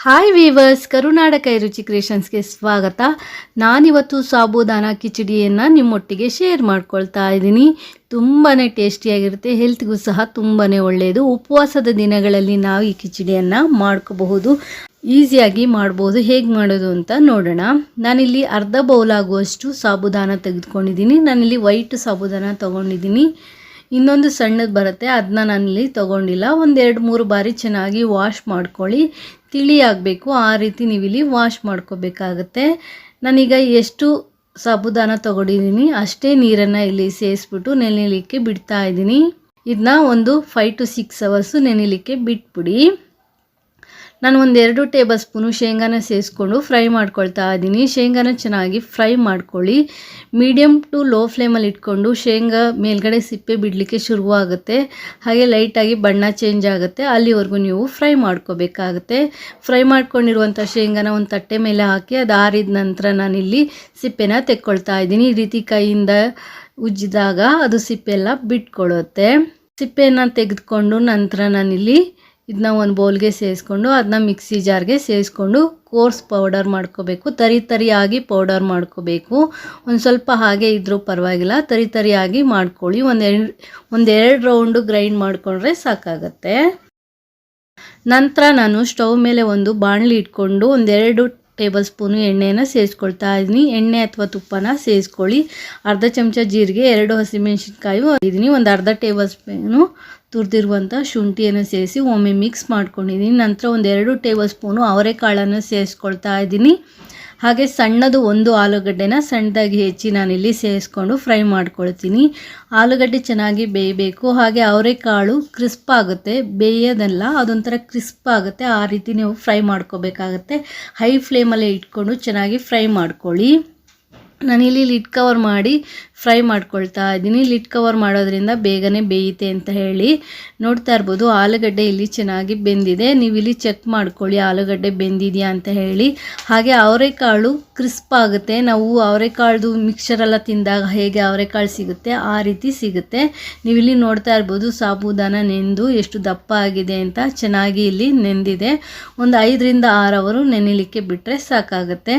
Hi viewers, ಕರುನಾಡ ರುಚಿ ಕ್ರಿಯೇಷನ್ಸ್ಗೆ ಸ್ವಾಗತ. ನಾನಿವತ್ತು ಸಾಬೂದಾನ ಕಿಚಡಿಯನ್ನು ನಿಮ್ಮೊಟ್ಟಿಗೆ ಶೇರ್ ಮಾಡ್ಕೊಳ್ತಾ ಇದ್ದೀನಿ. ತುಂಬಾ ಟೇಸ್ಟಿಯಾಗಿರುತ್ತೆ, ಹೆಲ್ತ್ಗೂ ಸಹ ತುಂಬಾ ಒಳ್ಳೆಯದು. ಉಪವಾಸದ ದಿನಗಳಲ್ಲಿ ನಾವು ಈ ಕಿಚಡಿಯನ್ನು ಮಾಡ್ಕೋಬಹುದು, ಈಸಿಯಾಗಿ ಮಾಡ್ಬೋದು. ಹೇಗೆ ಮಾಡೋದು ಅಂತ ನೋಡೋಣ. ನಾನಿಲ್ಲಿ ಅರ್ಧ ಬೌಲ್ ಆಗುವಷ್ಟು ಸಾಬೂದಾನ ತೆಗೆದುಕೊಂಡಿದ್ದೀನಿ. ನಾನಿಲ್ಲಿ ವೈಟ್ ಸಾಬೂದಾನ ತೊಗೊಂಡಿದ್ದೀನಿ. ಇನ್ನೊಂದು ಸಣ್ಣದು ಬರುತ್ತೆ, ಅದನ್ನ ನಾನಿಲ್ಲಿ ತೊಗೊಂಡಿಲ್ಲ. ಒಂದು 2-3 ಬಾರಿ ಚೆನ್ನಾಗಿ ವಾಶ್ ಮಾಡ್ಕೊಳ್ಳಿ. ತಿಳಿ ಆಗಬೇಕು, ಆ ರೀತಿ ನೀವಿಲ್ಲಿ ವಾಶ್ ಮಾಡ್ಕೋಬೇಕಾಗತ್ತೆ. ನಾನೀಗ ಎಷ್ಟು ಸಾಬೂದಾನ ತೊಗೊಂಡಿದ್ದೀನಿ ಅಷ್ಟೇ ನೀರನ್ನು ಇಲ್ಲಿ ಸೇರಿಸ್ಬಿಟ್ಟು ನೆನೆಯಲಿಕ್ಕೆ ಬಿಡ್ತಾ ಇದ್ದೀನಿ. ಇದನ್ನ ಒಂದು 5 to 6 hours ನೆನೆಯಲಿಕ್ಕೆ ಬಿಟ್ಬಿಡಿ. ನಾನು ಒಂದು 2 ಟೇಬಲ್ ಸ್ಪೂನು ಶೇಂಗಾನ ಸೇರಿಸ್ಕೊಂಡು ಫ್ರೈ ಮಾಡ್ಕೊಳ್ತಾ ಇದ್ದೀನಿ. ಶೇಂಗಾನ ಚೆನ್ನಾಗಿ ಫ್ರೈ ಮಾಡ್ಕೊಳ್ಳಿ. ಮೀಡಿಯಮ್ ಟು ಲೋ ಫ್ಲೇಮಲ್ಲಿ ಇಟ್ಕೊಂಡು ಶೇಂಗಾ ಮೇಲ್ಗಡೆ ಸಿಪ್ಪೆ ಬಿಡಲಿಕ್ಕೆ ಶುರುವಾಗುತ್ತೆ, ಹಾಗೆ ಲೈಟಾಗಿ ಬಣ್ಣ ಚೇಂಜ್ ಆಗುತ್ತೆ, ಅಲ್ಲಿವರೆಗೂ ನೀವು ಫ್ರೈ ಮಾಡ್ಕೋಬೇಕಾಗುತ್ತೆ. ಫ್ರೈ ಮಾಡ್ಕೊಂಡಿರುವಂಥ ಶೇಂಗಾನ ಒಂದು ತಟ್ಟೆ ಮೇಲೆ ಹಾಕಿ ಅದು ಆರಿದ ನಂತರ ನಾನಿಲ್ಲಿ ಸಿಪ್ಪೆನ ತೆಕ್ಕೊಳ್ತಾ ಇದ್ದೀನಿ. ಈ ರೀತಿ ಕೈಯಿಂದ ಉಜ್ಜಿದಾಗ ಅದು ಸಿಪ್ಪೆಲ್ಲ ಬಿಟ್ಕೊಳ್ಳುತ್ತೆ. ಸಿಪ್ಪೆಯನ್ನು ತೆಗೆದುಕೊಂಡು ನಂತರ ನಾನಿಲ್ಲಿ ಇದನ್ನ ಒಂದು ಬೌಲ್ಗೆ ಸೇರಿಸ್ಕೊಂಡು ಅದನ್ನ ಮಿಕ್ಸಿ ಜಾರ್ಗೆ ಸೇರಿಸ್ಕೊಂಡು ಕೋರ್ಸ್ ಪೌಡರ್ ಮಾಡ್ಕೋಬೇಕು. ತರಿಯಾಗಿ ಪೌಡರ್ ಮಾಡ್ಕೋಬೇಕು. ಒಂದು ಸ್ವಲ್ಪ ಹಾಗೆ ಇದ್ರೂ ಪರವಾಗಿಲ್ಲ, ತರಿಯಾಗಿ ಮಾಡ್ಕೊಳ್ಳಿ. ಒಂದೆರಡು ರೌಂಡು ಗ್ರೈಂಡ್ ಮಾಡಿಕೊಂಡ್ರೆ ಸಾಕಾಗತ್ತೆ. ನಂತರ ನಾನು ಸ್ಟವ್ ಮೇಲೆ ಒಂದು ಬಾಣಲಿ ಇಟ್ಕೊಂಡು 1-2 ಟೇಬಲ್ ಸ್ಪೂನು ಎಣ್ಣೆನ ಸೇರಿಸ್ಕೊಳ್ತಾ ಇದ್ದೀನಿ. ಎಣ್ಣೆ ಅಥವಾ ತುಪ್ಪನ ಸೇರಿಸ್ಕೊಳ್ಳಿ. ಅರ್ಧ ಚಮಚ ಜೀರಿಗೆ, 2 ಹಸಿಮೆಣಸಿನ್ಕಾಯಿ ಇದ್ದೀನಿ, ಒಂದು ಅರ್ಧ ಟೇಬಲ್ ಸ್ಪೂನು ತುರಿದಿರುವಂಥ ಶುಂಠಿಯನ್ನು ಸೇರಿಸಿ ಒಮ್ಮೆ ಮಿಕ್ಸ್ ಮಾಡ್ಕೊಂಡಿದ್ದೀನಿ. ನಂತರ 1-2 ಟೇಬಲ್ ಸ್ಪೂನು ಅವರೆಕಾಳನ್ನು ಸೇರಿಸ್ಕೊಳ್ತಾ ಇದ್ದೀನಿ. ಹಾಗೆ ಸಣ್ಣದು ಒಂದು ಆಲೂಗಡ್ಡೆನ ಸಣ್ಣದಾಗಿ ಹೆಚ್ಚಿ ನಾನಿಲ್ಲಿ ಸೇರಿಸ್ಕೊಂಡು ಫ್ರೈ ಮಾಡ್ಕೊಳ್ತೀನಿ. ಆಲೂಗಡ್ಡೆ ಚೆನ್ನಾಗಿ ಬೇಯಬೇಕು, ಹಾಗೆ ಅವರೆಕಾಳು ಕ್ರಿಸ್ಪ್ ಆಗುತ್ತೆ, ಬೇಯೋದಲ್ಲ, ಅದೊಂಥರ ಕ್ರಿಸ್ಪ್ ಆಗುತ್ತೆ, ಆ ರೀತಿ ನೀವು ಫ್ರೈ ಮಾಡ್ಕೋಬೇಕಾಗತ್ತೆ. ಹೈ ಫ್ಲೇಮಲ್ಲೇ ಇಟ್ಕೊಂಡು ಚೆನ್ನಾಗಿ ಫ್ರೈ ಮಾಡ್ಕೊಳ್ಳಿ. ನಾನಿಲ್ಲಿ ಲಿಡ್ ಕವರ್ ಮಾಡಿ ಫ್ರೈ ಮಾಡ್ಕೊಳ್ತಾ ಇದ್ದೀನಿ. ಲಿಡ್ ಕವರ್ ಮಾಡೋದ್ರಿಂದ ಬೇಗನೆ ಬೇಯುತ್ತೆ ಅಂತ ಹೇಳಿ. ನೋಡ್ತಾ ಇರ್ಬೋದು ಆಲೂಗಡ್ಡೆ ಇಲ್ಲಿ ಚೆನ್ನಾಗಿ ಬೆಂದಿದೆ. ನೀವು ಇಲ್ಲಿ ಚೆಕ್ ಮಾಡ್ಕೊಳ್ಳಿ ಆಲೂಗಡ್ಡೆ ಬೆಂದಿದೆಯಾ ಅಂತ ಹೇಳಿ. ಹಾಗೆ ಅವರೆಕಾಳು ಕ್ರಿಸ್ಪ್ ಆಗುತ್ತೆ. ನಾವು ಅವರೆಕಾಳ್ದು ಮಿಕ್ಸರೆಲ್ಲ ತಿಂದಾಗ ಹೇಗೆ ಅವರೆಕಾಳು ಸಿಗುತ್ತೆ ಆ ರೀತಿ ಸಿಗುತ್ತೆ. ನೀವಿಲ್ಲಿ ನೋಡ್ತಾ ಇರ್ಬೋದು ಸಾಬೂದಾನ ನೆಂದು ಎಷ್ಟು ದಪ್ಪ ಆಗಿದೆ ಅಂತ. ಚೆನ್ನಾಗಿ ಇಲ್ಲಿ ನೆಂದಿದೆ. ಒಂದು 5 to 6 hours ನೆನೆಯಲಿಕ್ಕೆ ಬಿಟ್ಟರೆ ಸಾಕಾಗುತ್ತೆ.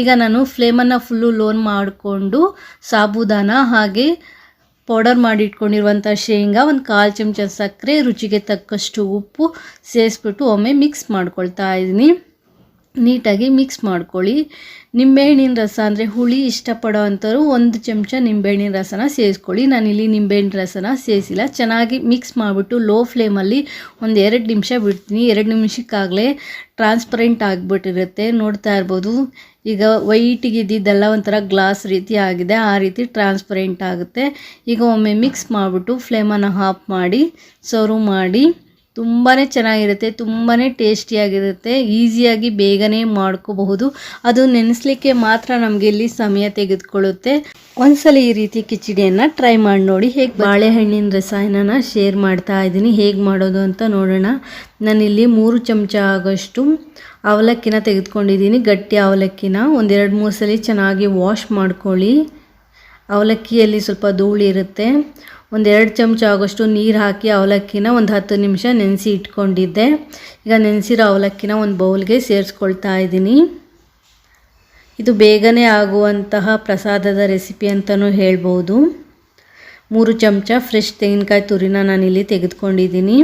ಈಗ ನಾನು ಫ್ಲೇಮನ್ನು ಫುಲ್ಲು ಲೋನ್ ಮಾಡಿಕೊಂಡು ಸಾಬೂದಾನ ಹಾಗೆ ಪೌಡರ್ ಮಾಡಿ ಇಟ್ಕೊಂಡಿರುವಂಥ ಶೇಂಗಾ, ಒಂದು 1/4 ಚಮಚ ಸಕ್ಕರೆ, ರುಚಿಗೆ ತಕ್ಕಷ್ಟು ಉಪ್ಪು ಸೇರಿಸ್ಬಿಟ್ಟು ಒಮ್ಮೆ ಮಿಕ್ಸ್ ಮಾಡ್ಕೊಳ್ತಾ ಇದ್ದೀನಿ. ನೀಟಾಗಿ ಮಿಕ್ಸ್ ಮಾಡ್ಕೊಳ್ಳಿ. ನಿಂಬೆಹಣ್ಣಿನ ರಸ ಅಂದರೆ ಹುಳಿ ಇಷ್ಟಪಡೋ ಅಂಥವ್ರು 1 ಚಮಚ ನಿಂಬೆಹಣ್ಣಿನ ರಸನ ಸೇರಿಸ್ಕೊಳ್ಳಿ. ನಾನಿಲ್ಲಿ ನಿಂಬೆಹಣ್ಣಿನ ರಸನ ಸೇರಿಸಿಲ್ಲ. ಚೆನ್ನಾಗಿ ಮಿಕ್ಸ್ ಮಾಡಿಬಿಟ್ಟು ಲೋ ಫ್ಲೇಮಲ್ಲಿ ಒಂದು 2 ನಿಮಿಷ ಬಿಡ್ತೀನಿ. 2 ನಿಮಿಷಕ್ಕಾಗಲೇ ಟ್ರಾನ್ಸ್ಪರೆಂಟ್ ಆಗಿಬಿಟ್ಟಿರುತ್ತೆ. ನೋಡ್ತಾ ಇರ್ಬೋದು ಈಗ ವೈಟಿಗೆ ಇದ್ದಿದ್ದೆಲ್ಲ ಒಂಥರ ಗ್ಲಾಸ್ ರೀತಿ ಆಗಿದೆ, ಆ ರೀತಿ ಟ್ರಾನ್ಸ್ಪರೆಂಟ್ ಆಗುತ್ತೆ. ಈಗ ಒಮ್ಮೆ ಮಿಕ್ಸ್ ಮಾಡಿಬಿಟ್ಟು ಫ್ಲೇಮನ್ನು ಆಫ್ ಮಾಡಿ ಸರ್ವ್ ಮಾಡಿ. ತುಂಬಾ ಚೆನ್ನಾಗಿರುತ್ತೆ, ತುಂಬಾ ಟೇಸ್ಟಿಯಾಗಿರುತ್ತೆ, ಈಸಿಯಾಗಿ ಬೇಗನೆ ಮಾಡ್ಕೋಬಹುದು. ಅದು ನೆನೆಸಲಿಕ್ಕೆ ಮಾತ್ರ ನಮಗೆ ಇಲ್ಲಿ ಸಮಯ ತೆಗೆದುಕೊಳ್ಳುತ್ತೆ. ಒಂದ್ಸಲ ಈ ರೀತಿ ಕಿಚಡಿಯನ್ನು ಟ್ರೈ ಮಾಡಿ ನೋಡಿ. ಹೇಗೆ ಬಾಳೆಹಣ್ಣಿನ ರಸಾಯನನ ಶೇರ್ ಮಾಡ್ತಾ ಇದ್ದೀನಿ, ಹೇಗೆ ಮಾಡೋದು ಅಂತ ನೋಡೋಣ. ನಾನಿಲ್ಲಿ 3 ಚಮಚ ಆಗೋಷ್ಟು ಅವಲಕ್ಕಿನ ತೆಗೆದುಕೊಂಡಿದ್ದೀನಿ. ಗಟ್ಟಿ ಅವಲಕ್ಕಿನ 1-2-3 ಸಲ ಚೆನ್ನಾಗಿ ವಾಶ್ ಮಾಡ್ಕೊಳ್ಳಿ. ಅವಲಕ್ಕಿಯಲ್ಲಿ ಸ್ವಲ್ಪ ಧೂಳು ಇರುತ್ತೆ. 1-2 ಚಮಚ ಆಗೋಷ್ಟು ನೀರು ಹಾಕಿ ಅವಲಕ್ಕಿನ ಒಂದು 10 ನಿಮಿಷ ನೆನೆಸಿ ಇಟ್ಕೊಂಡಿದ್ದೆ. ಈಗ ನೆನೆಸಿರೋ ಅವಲಕ್ಕಿನ ಒಂದು ಬೌಲ್ಗೆ ಸೇರಿಸ್ಕೊಳ್ತಾ ಇದ್ದೀನಿ. ಇದು ಬೇಗನೆ ಆಗುವಂತಹ ಪ್ರಸಾದದ ರೆಸಿಪಿ ಅಂತಲೂ ಹೇಳ್ಬೋದು. 3 ಚಮಚ ಫ್ರೆಶ್ ತೆಂಗಿನಕಾಯಿ ತುರಿನ ನಾನಿಲ್ಲಿ ತೆಗೆದುಕೊಂಡಿದ್ದೀನಿ.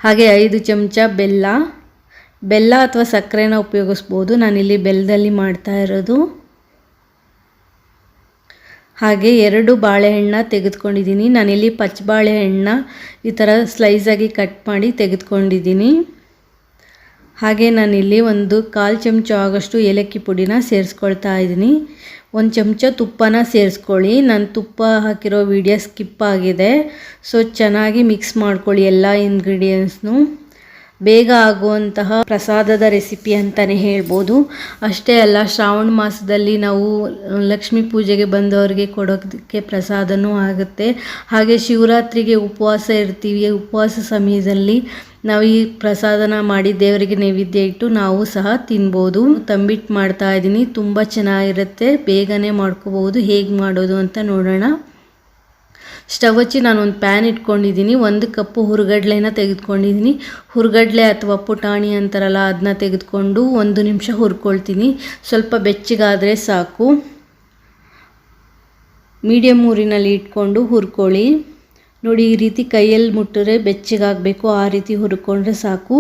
ಹಾಗೆ 5 ಚಮಚ ಬೆಲ್ಲ ಅಥವಾ ಸಕ್ಕರೆನ ಉಪಯೋಗಿಸ್ಬೋದು. ನಾನಿಲ್ಲಿ ಬೆಲ್ಲದಲ್ಲಿ ಮಾಡ್ತಾ ಇರೋದು. ಹಾಗೆ 2 ಬಾಳೆಹಣ್ಣು ತೆಗೆದುಕೊಂಡಿದ್ದೀನಿ. ನಾನಿಲ್ಲಿ ಪಚ್ಚ ಬಾಳೆಹಣ್ಣ ಈ ಥರ ಸ್ಲೈಸಾಗಿ ಕಟ್ ಮಾಡಿ ತೆಗೆದುಕೊಂಡಿದ್ದೀನಿ. ಹಾಗೆ ನಾನಿಲ್ಲಿ ಒಂದು 1/4 ಚಮಚ ಆಗೋಷ್ಟು ಏಲಕ್ಕಿ ಪುಡಿನ ಸೇರಿಸ್ಕೊಳ್ತಾ ಇದ್ದೀನಿ. 1 ಚಮಚ ತುಪ್ಪನ ಸೇರಿಸ್ಕೊಳ್ಳಿ. ನಾನು ತುಪ್ಪ ಹಾಕಿರೋ ವಿಡಿಯೋ ಸ್ಕಿಪ್ ಆಗಿದೆ, ಸೊ ಚೆನ್ನಾಗಿ ಮಿಕ್ಸ್ ಮಾಡ್ಕೊಳ್ಳಿ ಎಲ್ಲ ಇಂಗ್ರೀಡಿಯೆಂಟ್ಸ್ನು. ಬೇಗ ಆಗುವಂತಹ ಪ್ರಸಾದದ ರೆಸಿಪಿ ಅಂತಲೇ ಹೇಳ್ಬೋದು. ಅಷ್ಟೇ ಅಲ್ಲ, ಶ್ರಾವಣ ಮಾಸದಲ್ಲಿ ನಾವು ಲಕ್ಷ್ಮೀ ಪೂಜೆಗೆ ಬಂದವರಿಗೆ ಕೊಡೋದಕ್ಕೆ ಪ್ರಸಾದನೂ ಆಗುತ್ತೆ. ಹಾಗೆ ಶಿವರಾತ್ರಿಗೆ ಉಪವಾಸ ಇರ್ತೀವಿ, ಉಪವಾಸ ಸಮಯದಲ್ಲಿ ನಾವು ಈ ಪ್ರಸಾದನ ಮಾಡಿ ದೇವರಿಗೆ ನೈವೇದ್ಯ ಇಟ್ಟು ನಾವು ಸಹ ತಿನ್ಬೋದು. ತಂಬಿಟ್ಟು ಮಾಡ್ತಾ ಇದ್ದೀನಿ, ತುಂಬ ಚೆನ್ನಾಗಿರುತ್ತೆ, ಬೇಗನೆ ಮಾಡ್ಕೋಬಹುದು. ಹೇಗೆ ಮಾಡೋದು ಅಂತ ನೋಡೋಣ. ಸ್ಟವ್ ಹಚ್ಚಿ ನಾನು ಒಂದು ಪ್ಯಾನ್ ಇಟ್ಕೊಂಡಿದ್ದೀನಿ. 1 ಕಪ್ಪು ಹುರ್ಗಡ್ಲೆನ ತೆಗೆದುಕೊಂಡಿದ್ದೀನಿ. ಹುರ್ಗಡ್ಲೆ ಅಥವಾ ಪುಟಾಣಿ ಅಂತಾರಲ್ಲ ಅದನ್ನ ತೆಗೆದುಕೊಂಡು 1 ನಿಮಿಷ ಹುರ್ಕೊಳ್ತೀನಿ. ಸ್ವಲ್ಪ ಬೆಚ್ಚಗಾದರೆ ಸಾಕು. ಮೀಡಿಯಮ್ ಊರಿನಲ್ಲಿ ಇಟ್ಕೊಂಡು ಹುರ್ಕೊಳ್ಳಿ. ನೋಡಿ, ಈ ರೀತಿ ಕೈಯಲ್ಲಿ ಮುಟ್ಟಿದ್ರೆ ಬೆಚ್ಚಗಾಗಬೇಕು, ಆ ರೀತಿ ಹುರ್ಕೊಂಡ್ರೆ ಸಾಕು.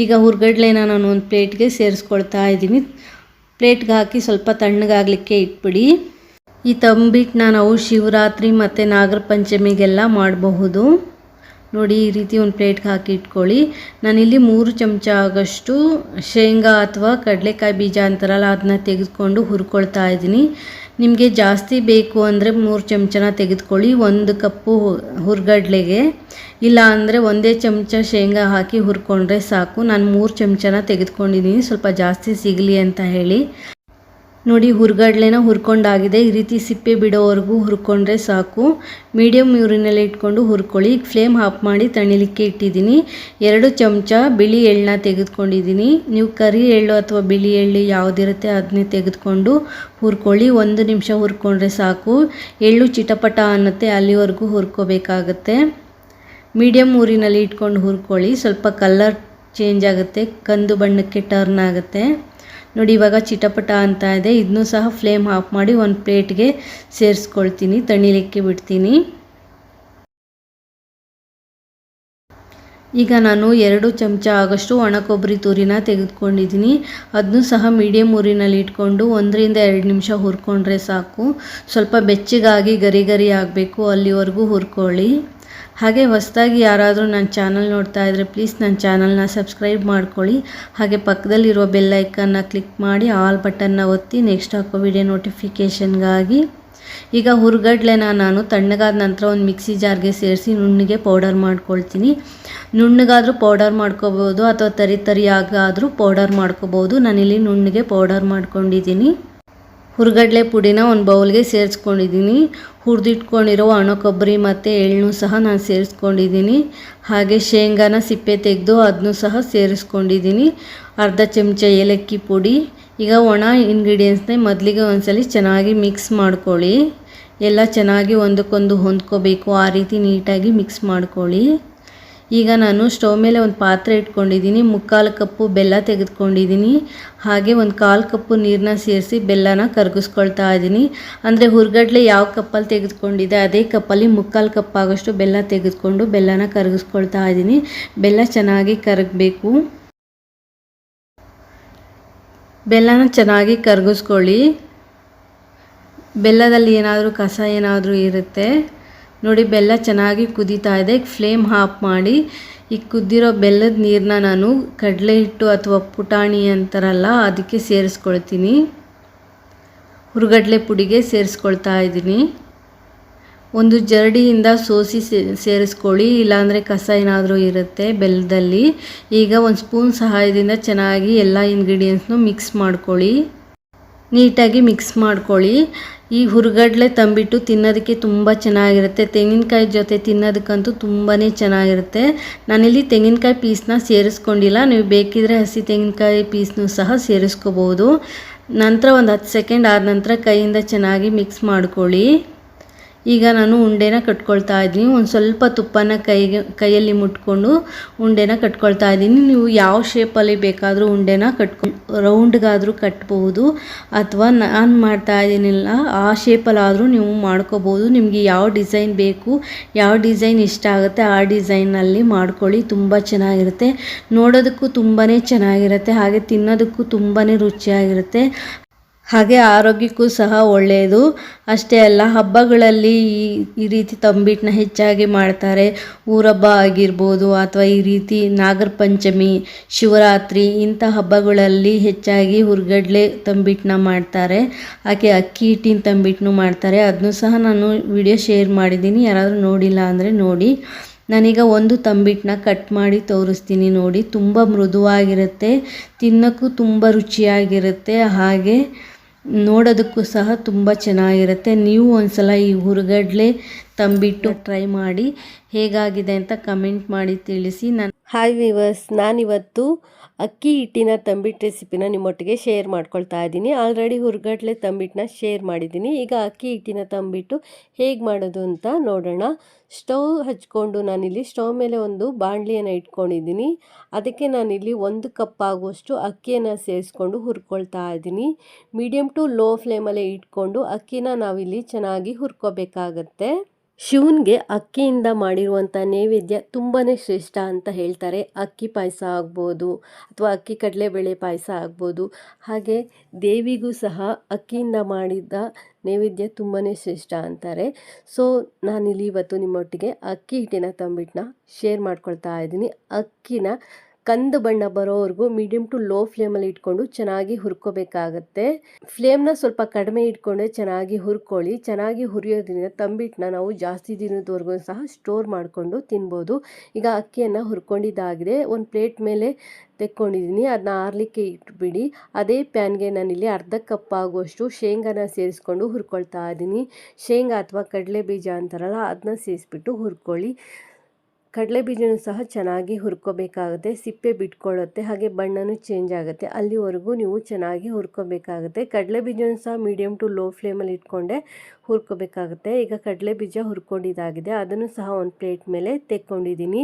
ಈಗ ಹುರ್ಗಡ್ಲೆನ ನಾನು ಒಂದು ಪ್ಲೇಟ್ಗೆ ಸೇರಿಸ್ಕೊಳ್ತಾ ಇದ್ದೀನಿ. ಪ್ಲೇಟ್ಗೆ ಹಾಕಿ ಸ್ವಲ್ಪ ತಣ್ಣಗಾಗಲಿಕ್ಕೆ ಇಟ್ಬಿಡಿ. ಈ ತಂಬಿಟ್ಟನ್ನ ನಾವು ಶಿವರಾತ್ರಿ ಮತ್ತು ನಾಗರ ಪಂಚಮಿಗೆಲ್ಲ ಮಾಡಬಹುದು. ನೋಡಿ, ಈ ರೀತಿ ಒಂದು ಪ್ಲೇಟ್ಗೆ ಹಾಕಿ ಇಟ್ಕೊಳ್ಳಿ. ನಾನಿಲ್ಲಿ 3 ಚಮಚ ಆಗೋಷ್ಟು ಶೇಂಗಾ ಅಥವಾ ಕಡಲೆಕಾಯಿ ಬೀಜ ಅಂತಾರಲ್ಲ ಅದನ್ನ ತೆಗೆದುಕೊಂಡು ಹುರ್ಕೊಳ್ತಾ ಇದ್ದೀನಿ. ನಿಮಗೆ ಜಾಸ್ತಿ ಬೇಕು ಅಂದರೆ 3 ಚಮಚನ ತೆಗೆದುಕೊಳ್ಳಿ 1 ಕಪ್ಪು ಹುರ್ಗಡ್ಲೆಗೆ. ಇಲ್ಲ ಅಂದರೆ 1 ಚಮಚ ಶೇಂಗಾ ಹಾಕಿ ಹುರ್ಕೊಂಡ್ರೆ ಸಾಕು. ನಾನು 3 ಚಮಚನ ತೆಗೆದುಕೊಂಡಿದ್ದೀನಿ, ಸ್ವಲ್ಪ ಜಾಸ್ತಿ ಸಿಗಲಿ ಅಂತ ಹೇಳಿ. ನೋಡಿ, ಹುರ್ಗಡ್ಲೆನ ಹುರ್ಕೊಂಡಾಗಿದೆ. ಈ ರೀತಿ ಸಿಪ್ಪೆ ಬಿಡೋವರೆಗೂ ಹುರ್ಕೊಂಡ್ರೆ ಸಾಕು. ಮೀಡಿಯಮ್ ಊರಿನಲ್ಲಿ ಇಟ್ಕೊಂಡು ಹುರ್ಕೊಳ್ಳಿ. ಫ್ಲೇಮ್ ಆಫ್ ಮಾಡಿ ತಣಿಲಿಕ್ಕೆ ಇಟ್ಟಿದ್ದೀನಿ. 2 ಚಮಚ ಬಿಳಿ ಎಳ್ಳನ್ನ ತೆಗೆದುಕೊಂಡಿದ್ದೀನಿ. ನೀವು ಕರಿ ಎಳ್ಳು ಅಥವಾ ಬಿಳಿ ಎಳ್ಳು ಯಾವುದಿರುತ್ತೆ ಅದನ್ನೇ ತೆಗೆದುಕೊಂಡು ಹುರ್ಕೊಳ್ಳಿ. 1 ನಿಮಿಷ ಹುರ್ಕೊಂಡ್ರೆ ಸಾಕು. ಎಳ್ಳು ಚಿಟಪಟ ಅನ್ನತ್ತೆ, ಅಲ್ಲಿವರೆಗೂ ಹುರ್ಕೋಬೇಕಾಗತ್ತೆ. ಮೀಡಿಯಮ್ ಊರಿನಲ್ಲಿ ಇಟ್ಕೊಂಡು ಹುರ್ಕೊಳ್ಳಿ. ಸ್ವಲ್ಪ ಕಲರ್ ಚೇಂಜ್ ಆಗುತ್ತೆ, ಕಂದು ಬಣ್ಣಕ್ಕೆ ಟರ್ನ್ ಆಗುತ್ತೆ. ನೋಡಿ, ಇವಾಗ ಚಿಟಪಟ ಅಂತ ಇದೆ. ಇದನ್ನು ಸಹ ಫ್ಲೇಮ್ ಆಫ್ ಮಾಡಿ ಒಂದು ಪ್ಲೇಟ್ಗೆ ಸೇರಿಸ್ಕೊಳ್ತೀನಿ, ತಣಿಲಿಕ್ಕೆ ಬಿಡ್ತೀನಿ. ಈಗ ನಾನು 2 ಚಮಚ ಆಗೋಷ್ಟು ಒಣ ಕೊಬ್ಬರಿ ತುರಿನ ತೆಗೆದುಕೊಂಡಿದ್ದೀನಿ. ಅದನ್ನು ಸಹ ಮೀಡಿಯಮ್ ಊರಿನಲ್ಲಿ ಇಟ್ಕೊಂಡು 1 ರಿಂದ 2 ನಿಮಿಷ ಹುರ್ಕೊಂಡ್ರೆ ಸಾಕು. ಸ್ವಲ್ಪ ಬೆಚ್ಚಗಾಗಿ ಗರಿ ಗರಿ ಆಗಬೇಕು, ಅಲ್ಲಿವರೆಗೂ ಹುರ್ಕೊಳ್ಳಿ. ಹಾಗೆ ಹೊಸದಾಗಿ ಯಾರಾದರೂ ನನ್ನ ಚಾನಲ್ ನೋಡ್ತಾ ಇದ್ದರೆ ಪ್ಲೀಸ್ ನನ್ನ ಚಾನಲ್ನ ಸಬ್ಸ್ಕ್ರೈಬ್ ಮಾಡ್ಕೊಳ್ಳಿ. ಹಾಗೆ ಪಕ್ಕದಲ್ಲಿರುವ ಬೆಲ್ ಐಕನ್ನ ಕ್ಲಿಕ್ ಮಾಡಿ ಆಲ್ ಬಟನ್ನ ಒತ್ತಿ ನೆಕ್ಸ್ಟ್ ಹಾಕೋ ವಿಡಿಯೋ ನೋಟಿಫಿಕೇಷನ್ಗಾಗಿ. ಈಗ ಹುರ್ಗಡ್ಲೆನ ನಾನು ತಣ್ಣಗಾದ ನಂತರ ಒಂದು ಮಿಕ್ಸಿ ಜಾರ್ಗೆ ಸೇರಿಸಿ ನುಣ್ಣಗೆ ಪೌಡರ್ ಮಾಡ್ಕೊಳ್ತೀನಿ. ನುಣ್ಣಗಾದರೂ ಪೌಡರ್ ಮಾಡ್ಕೋಬೋದು ಅಥವಾ ತರಿಯಾಗಾದರೂ ಪೌಡರ್ ಮಾಡ್ಕೋಬೋದು. ನಾನಿಲ್ಲಿ ನುಣ್ಣಗೆ ಪೌಡರ್ ಮಾಡ್ಕೊಂಡಿದ್ದೀನಿ. ಹುರ್ಗಡ್ಲೆ ಪುಡಿನ ಒಂದು ಬೌಲ್ಗೆ ಸೇರಿಸ್ಕೊಂಡಿದ್ದೀನಿ. ಹುರಿದಿಟ್ಕೊಂಡಿರೋ ಒಣ ಕೊಬ್ಬರಿ ಮತ್ತು ಎಳ್ಳನ್ನು ಸಹ ನಾನು ಸೇರಿಸ್ಕೊಂಡಿದ್ದೀನಿ. ಹಾಗೆ ಶೇಂಗಾನ ಸಿಪ್ಪೆ ತೆಗೆದು ಅದನ್ನು ಸಹ ಸೇರಿಸ್ಕೊಂಡಿದ್ದೀನಿ. ಅರ್ಧ ಚಮಚ ಏಲಕ್ಕಿ ಪುಡಿ. ಈಗ ಒಣ ಇಂಗ್ರೀಡಿಯೆಂಟ್ಸ್ನ ಮೊದಲಿಗೆ ಒಂದ್ಸಲಿ ಚೆನ್ನಾಗಿ ಮಿಕ್ಸ್ ಮಾಡ್ಕೊಳ್ಳಿ. ಎಲ್ಲ ಚೆನ್ನಾಗಿ ಒಂದಕ್ಕೊಂದು ಹೊಂದ್ಕೋಬೇಕು, ಆ ರೀತಿ ನೀಟಾಗಿ ಮಿಕ್ಸ್ ಮಾಡ್ಕೊಳ್ಳಿ. ಈಗ ನಾನು ಸ್ಟವ್ ಮೇಲೆ ಒಂದು ಪಾತ್ರೆ ಇಟ್ಕೊಂಡಿದ್ದೀನಿ. 3/4 ಕಪ್ಪು ಬೆಲ್ಲ ತೆಗೆದುಕೊಂಡಿದ್ದೀನಿ. ಹಾಗೆ 1/4 ಕಪ್ಪು ನೀರನ್ನ ಸೇರಿಸಿ ಬೆಲ್ಲನ ಕರಗಿಸ್ಕೊಳ್ತಾ ಇದ್ದೀನಿ. ಅಂದರೆ ಹುರ್ಗಡ್ಲೆ ಯಾವ ಕಪ್ಪಲ್ಲಿ ತೆಗೆದುಕೊಂಡಿದ್ದೆ ಅದೇ ಕಪ್ಪಲ್ಲಿ 3/4 ಕಪ್ ಆಗೋಷ್ಟು ಬೆಲ್ಲ ತೆಗೆದುಕೊಂಡು ಬೆಲ್ಲನ ಕರಗಿಸ್ಕೊಳ್ತಾ ಇದ್ದೀನಿ. ಬೆಲ್ಲ ಚೆನ್ನಾಗಿ ಕರಗಬೇಕು. ಬೆಲ್ಲನ ಚೆನ್ನಾಗಿ ಕರಗಿಸ್ಕೊಳ್ಳಿ. ಬೆಲ್ಲದಲ್ಲಿ ಏನಾದರೂ ಕಸ ಏನಾದರೂ ಇರುತ್ತೆ. ನೋಡಿ, ಬೆಲ್ಲ ಚೆನ್ನಾಗಿ ಕುದೀತಾ ಇದೆ. ಫ್ಲೇಮ್ ಆಫ್ ಮಾಡಿ ಈ ಕುದ್ದಿರೋ ಬೆಲ್ಲದ ನೀರನ್ನ ನಾನು ಕಡಲೆ ಹಿಟ್ಟು ಅಥವಾ ಪುಟಾಣಿ ಅಂತಾರಲ್ಲ ಅದಕ್ಕೆ ಸೇರಿಸ್ಕೊಳ್ತೀನಿ. ಹುರ್ಗಡ್ಲೆ ಪುಡಿಗೆ ಸೇರಿಸ್ಕೊಳ್ತಾ ಇದ್ದೀನಿ. ಒಂದು ಜರಡಿಯಿಂದ ಸೋಸಿ ಸೇರಿಸ್ಕೊಳ್ಳಿ, ಇಲ್ಲಾಂದರೆ ಕಸ ಏನಾದರೂ ಇರುತ್ತೆ ಬೆಲ್ಲದಲ್ಲಿ. ಈಗ ಒಂದು ಸ್ಪೂನ್ ಸಹಾಯದಿಂದ ಚೆನ್ನಾಗಿ ಎಲ್ಲ ಇಂಗ್ರೀಡಿಯೆಂಟ್ಸ್ನು ಮಿಕ್ಸ್ ಮಾಡ್ಕೊಳ್ಳಿ. ನೀಟಾಗಿ ಮಿಕ್ಸ್ ಮಾಡ್ಕೊಳ್ಳಿ. ಈ ಹುರ್ಗಡ್ಲೆ ತಂಬಿಟ್ಟು ತಿನ್ನೋದಕ್ಕೆ ತುಂಬ ಚೆನ್ನಾಗಿರುತ್ತೆ. ತೆಂಗಿನಕಾಯಿ ಜೊತೆ ತಿನ್ನೋದಕ್ಕಂತೂ ತುಂಬಾ ಚೆನ್ನಾಗಿರುತ್ತೆ. ನಾನಿಲ್ಲಿ ತೆಂಗಿನಕಾಯಿ ಪೀಸ್ನ ಸೇರಿಸ್ಕೊಂಡಿಲ್ಲ. ನೀವು ಬೇಕಿದ್ರೆ ಹಸಿ ತೆಂಗಿನಕಾಯಿ ಪೀಸ್ನೂ ಸಹ ಸೇರಿಸ್ಕೋಬೋದು. ನಂತರ ಒಂದು 10 ಸೆಕೆಂಡ್ ಆದ ನಂತರ ಕೈಯಿಂದ ಚೆನ್ನಾಗಿ ಮಿಕ್ಸ್ ಮಾಡ್ಕೊಳ್ಳಿ. ಈಗ ನಾನು ಉಂಡೆನ ಕಟ್ಕೊಳ್ತಾ ಇದ್ದೀನಿ. ಒಂದು ಸ್ವಲ್ಪ ತುಪ್ಪನ ಕೈಯಲ್ಲಿ ಮುಟ್ಕೊಂಡು ಉಂಡೆನ ಕಟ್ಕೊಳ್ತಾ ಇದ್ದೀನಿ. ನೀವು ಯಾವ ಶೇಪಲ್ಲಿ ಬೇಕಾದರೂ ಉಂಡೆನ ರೌಂಡ್ಗಾದರೂ ಕಟ್ಬೋದು, ಅಥವಾ ನಾನು ಮಾಡ್ತಾ ಇದ್ದೀನಿಲ್ಲ ಆ ಶೇಪಲ್ಲಾದರೂ ನೀವು ಮಾಡ್ಕೋಬೋದು. ನಿಮಗೆ ಯಾವ ಡಿಸೈನ್ ಬೇಕು, ಯಾವ ಡಿಸೈನ್ ಇಷ್ಟ ಆಗುತ್ತೆ ಆ ಡಿಸೈನಲ್ಲಿ ಮಾಡ್ಕೊಳ್ಳಿ. ತುಂಬ ಚೆನ್ನಾಗಿರುತ್ತೆ, ನೋಡೋದಕ್ಕೂ ತುಂಬಾ ಚೆನ್ನಾಗಿರುತ್ತೆ, ಹಾಗೆ ತಿನ್ನೋದಕ್ಕೂ ತುಂಬಾ ರುಚಿಯಾಗಿರುತ್ತೆ. ಹಾಗೆ ಆರೋಗ್ಯಕ್ಕೂ ಸಹ ಒಳ್ಳೆಯದು. ಅಷ್ಟೇ ಅಲ್ಲ, ಹಬ್ಬಗಳಲ್ಲಿ ಈ ರೀತಿ ತಂಬಿಟ್ಟನ್ನ ಹೆಚ್ಚಾಗಿ ಮಾಡ್ತಾರೆ. ಊರಹಬ್ಬ ಆಗಿರ್ಬೋದು ಅಥವಾ ಈ ರೀತಿ ನಾಗರ ಪಂಚಮಿ, ಶಿವರಾತ್ರಿ ಇಂಥ ಹಬ್ಬಗಳಲ್ಲಿ ಹೆಚ್ಚಾಗಿ ಹುರ್ಗಡ್ಲೆ ತಂಬಿಟ್ಟನ್ನ ಮಾಡ್ತಾರೆ. ಹಾಗೆ ಅಕ್ಕಿ ಹಿಟ್ಟಿನ ತಂಬಿಟ್ಟನ್ನು ಮಾಡ್ತಾರೆ. ಅದನ್ನು ಸಹ ನಾನು ವಿಡಿಯೋ ಶೇರ್ ಮಾಡಿದ್ದೀನಿ, ಯಾರಾದರೂ ನೋಡಿಲ್ಲ ಅಂದರೆ ನೋಡಿ. ನಾನೀಗ ಒಂದು ತಂಬಿಟ್ಟನ್ನ ಕಟ್ ಮಾಡಿ ತೋರಿಸ್ತೀನಿ ನೋಡಿ. ತುಂಬ ಮೃದುವಾಗಿರುತ್ತೆ, ತಿನ್ನೋಕ್ಕೂ ತುಂಬ ರುಚಿಯಾಗಿರುತ್ತೆ, ಹಾಗೆ ನೋಡೋದಕ್ಕೂ ಸಹ ತುಂಬ ಚೆನ್ನಾಗಿರುತ್ತೆ. ನೀವು ಒಂದ್ಸಲ ಈ ಹುರ್ಗಡ್ಲೆ ತಂಬಿಟ್ಟು ಟ್ರೈ ಮಾಡಿ ಹೇಗಾಗಿದೆ ಅಂತ ಕಮೆಂಟ್ ಮಾಡಿ ತಿಳಿಸಿ. ಹಾಯ್ ವೀವರ್ಸ್, ನಾನಿವತ್ತು ಅಕ್ಕಿ ಹಿಟ್ಟಿನ ತಂಬಿಟ್ಟು ರೆಸಿಪಿನ ನಿಮ್ಮೊಟ್ಟಿಗೆ ಶೇರ್ ಮಾಡ್ಕೊಳ್ತಾ ಇದ್ದೀನಿ. ಆಲ್ರೆಡಿ ಹುರ್ಗಡ್ಲೆ ತಂಬಿಟ್ಟನ್ನ ಶೇರ್ ಮಾಡಿದ್ದೀನಿ. ಈಗ ಅಕ್ಕಿ ಹಿಟ್ಟಿನ ತಂಬಿಟ್ಟು ಹೇಗೆ ಮಾಡೋದು ಅಂತ ನೋಡೋಣ. ಸ್ಟವ್ ಹಚ್ಕೊಂಡು ನಾನಿಲ್ಲಿ ಸ್ಟವ್ ಮೇಲೆ ಒಂದು ಬಾಣಲಿಯನ್ನು ಇಟ್ಕೊಂಡಿದ್ದೀನಿ. ಅದಕ್ಕೆ ನಾನಿಲ್ಲಿ 1 ಕಪ್ ಆಗುವಷ್ಟು ಅಕ್ಕಿಯನ್ನು ಸೇರಿಸ್ಕೊಂಡು ಹುರ್ಕೊಳ್ತಾ ಇದ್ದೀನಿ. ಮೀಡಿಯಮ್ ಟು ಲೋ ಫ್ಲೇಮಲ್ಲೇ ಇಟ್ಕೊಂಡು ಅಕ್ಕಿನ ನಾವಿಲ್ಲಿ ಚೆನ್ನಾಗಿ ಹುರ್ಕೋಬೇಕಾಗತ್ತೆ. ಶಿವನಿಗೆ ಅಕ್ಕಿಯಿಂದ ಮಾಡಿರುವಂಥ ನೈವೇದ್ಯ ತುಂಬಾ ಶ್ರೇಷ್ಠ ಅಂತ ಹೇಳ್ತಾರೆ. ಅಕ್ಕಿ ಪಾಯಸ ಆಗ್ಬೋದು ಅಥವಾ ಅಕ್ಕಿ ಕಡಲೆಬೇಳೆ ಪಾಯಸ ಆಗ್ಬೋದು. ಹಾಗೆ ದೇವಿಗೂ ಸಹ ಅಕ್ಕಿಯಿಂದ ಮಾಡಿದ ನೈವೇದ್ಯ ತುಂಬಾ ಶ್ರೇಷ್ಠ ಅಂತಾರೆ. ಸೊ ನಾನಿಲ್ಲಿ ಇವತ್ತು ನಿಮ್ಮೊಟ್ಟಿಗೆ ಅಕ್ಕಿ ಹಿಟ್ಟಿನ ತಂಬಿಟ್ಟನ್ನ ಶೇರ್ ಮಾಡ್ಕೊಳ್ತಾ ಇದ್ದೀನಿ. ಅಕ್ಕಿನ ಕಂದು ಬಣ್ಣ ಬರೋವರೆಗೂ ಮೀಡಿಯಮ್ ಟು ಲೋ ಫ್ಲೇಮಲ್ಲಿ ಇಟ್ಕೊಂಡು ಚೆನ್ನಾಗಿ ಹುರ್ಕೋಬೇಕಾಗತ್ತೆ. ಫ್ಲೇಮ್ನ ಸ್ವಲ್ಪ ಕಡಿಮೆ ಇಟ್ಕೊಂಡೆ ಚೆನ್ನಾಗಿ ಹುರ್ಕೊಳ್ಳಿ. ಚೆನ್ನಾಗಿ ಹುರಿಯೋದ್ರಿಂದ ತಂಬಿಟ್ಟನ್ನ ನಾವು ಜಾಸ್ತಿ ದಿನದವರೆಗೂ ಸಹ ಸ್ಟೋರ್ ಮಾಡಿಕೊಂಡು ತಿನ್ಬೋದು. ಈಗ ಅಕ್ಕಿಯನ್ನು ಹುರ್ಕೊಂಡಿದ್ದಾಗಿದೆ. ಒಂದು ಪ್ಲೇಟ್ ಮೇಲೆ ತೆಕ್ಕೊಂಡಿದ್ದೀನಿ. ಅದನ್ನ ಆರಲಿಕ್ಕೆ ಇಟ್ಬಿಡಿ. ಅದೇ ಪ್ಯಾನ್ಗೆ ನಾನಿಲ್ಲಿ ಅರ್ಧ ಕಪ್ ಆಗುವಷ್ಟು ಶೇಂಗಾನ ಸೇರಿಸ್ಕೊಂಡು ಹುರ್ಕೊಳ್ತಾ ಇದ್ದೀನಿ. ಶೇಂಗಾ ಅಥವಾ ಕಡಲೆ ಬೀಜ ಅಂತಾರಲ್ಲ ಅದನ್ನ ಸೇರಿಸ್ಬಿಟ್ಟು ಹುರ್ಕೊಳ್ಳಿ. ಕಡಲೆ ಬೀಜನೂ ಸಹ ಚೆನ್ನಾಗಿ ಹುರ್ಕೋಬೇಕಾಗುತ್ತೆ. ಸಿಪ್ಪೆ ಬಿಟ್ಕೊಳ್ಳುತ್ತೆ, ಹಾಗೆ ಬಣ್ಣನೂ ಚೇಂಜ್ ಆಗುತ್ತೆ. ಅಲ್ಲಿವರೆಗೂ ನೀವು ಚೆನ್ನಾಗಿ ಹುರ್ಕೋಬೇಕಾಗುತ್ತೆ. ಕಡಲೆ ಬೀಜನೂ ಸಹ ಮೀಡಿಯಮ್ ಟು ಲೋ ಫ್ಲೇಮಲ್ಲಿ ಇಟ್ಕೊಂಡೆ ಹುರ್ಕೋಬೇಕಾಗುತ್ತೆ. ಈಗ ಕಡಲೆ ಬೀಜ ಹುರ್ಕೊಂಡಿದ್ದಾಗಿದೆ. ಅದನ್ನು ಸಹ ಒಂದು ಪ್ಲೇಟ್ ಮೇಲೆ ತೆಕ್ಕೊಂಡಿದ್ದೀನಿ.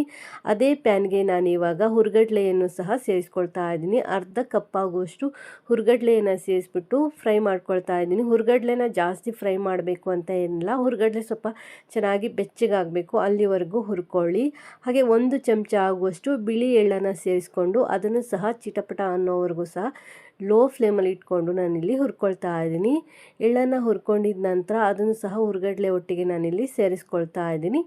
ಅದೇ ಪ್ಯಾನ್ಗೆ ನಾನು ಇವಾಗ ಹುರ್ಗಡ್ಲೆಯನ್ನು ಸಹ ಸೇರಿಸ್ಕೊಳ್ತಾ ಇದ್ದೀನಿ. ಅರ್ಧ ಕಪ್ ಆಗುವಷ್ಟು ಹುರ್ಗಡ್ಲೆಯನ್ನು ಸೇರಿಸ್ಬಿಟ್ಟು ಫ್ರೈ ಮಾಡ್ಕೊಳ್ತಾ ಇದ್ದೀನಿ. ಹುರ್ಗಡ್ಲೆನ ಜಾಸ್ತಿ ಫ್ರೈ ಮಾಡಬೇಕು ಅಂತ ಏನಿಲ್ಲ. ಹುರ್ಗಡ್ಲೆ ಸ್ವಲ್ಪ ಚೆನ್ನಾಗಿ ಬೆಚ್ಚಗಾಗಬೇಕು, ಅಲ್ಲಿವರೆಗೂ ಹುರ್ಕೊಳ್ಳಿ. ಹಾಗೆ 1 ಚಮಚ ಆಗುವಷ್ಟು ಬಿಳಿ ಎಳ್ಳನ್ನು ಸೇರಿಸ್ಕೊಂಡು ಅದನ್ನು ಸಹ ಚಿಟಪಟ ಅನ್ನೋವರೆಗೂ ಸಹ ಲೋ ಫ್ಲೇಮಲ್ಲಿ ಇಟ್ಕೊಂಡು ನಾನಿಲ್ಲಿ ಹುರ್ಕೊಳ್ತಾ ಇದ್ದೀನಿ. ಎಳ್ಳನ್ನು ಹುರ್ಕೊಂಡಿದ ನಂತರ ಅದನ್ನು ಸಹ ಹುರ್ಗಡ್ಲೆ ಒಟ್ಟಿಗೆ ನಾನಿಲ್ಲಿ ಸೇರಿಸ್ಕೊಳ್ತಾ ಇದ್ದೀನಿ.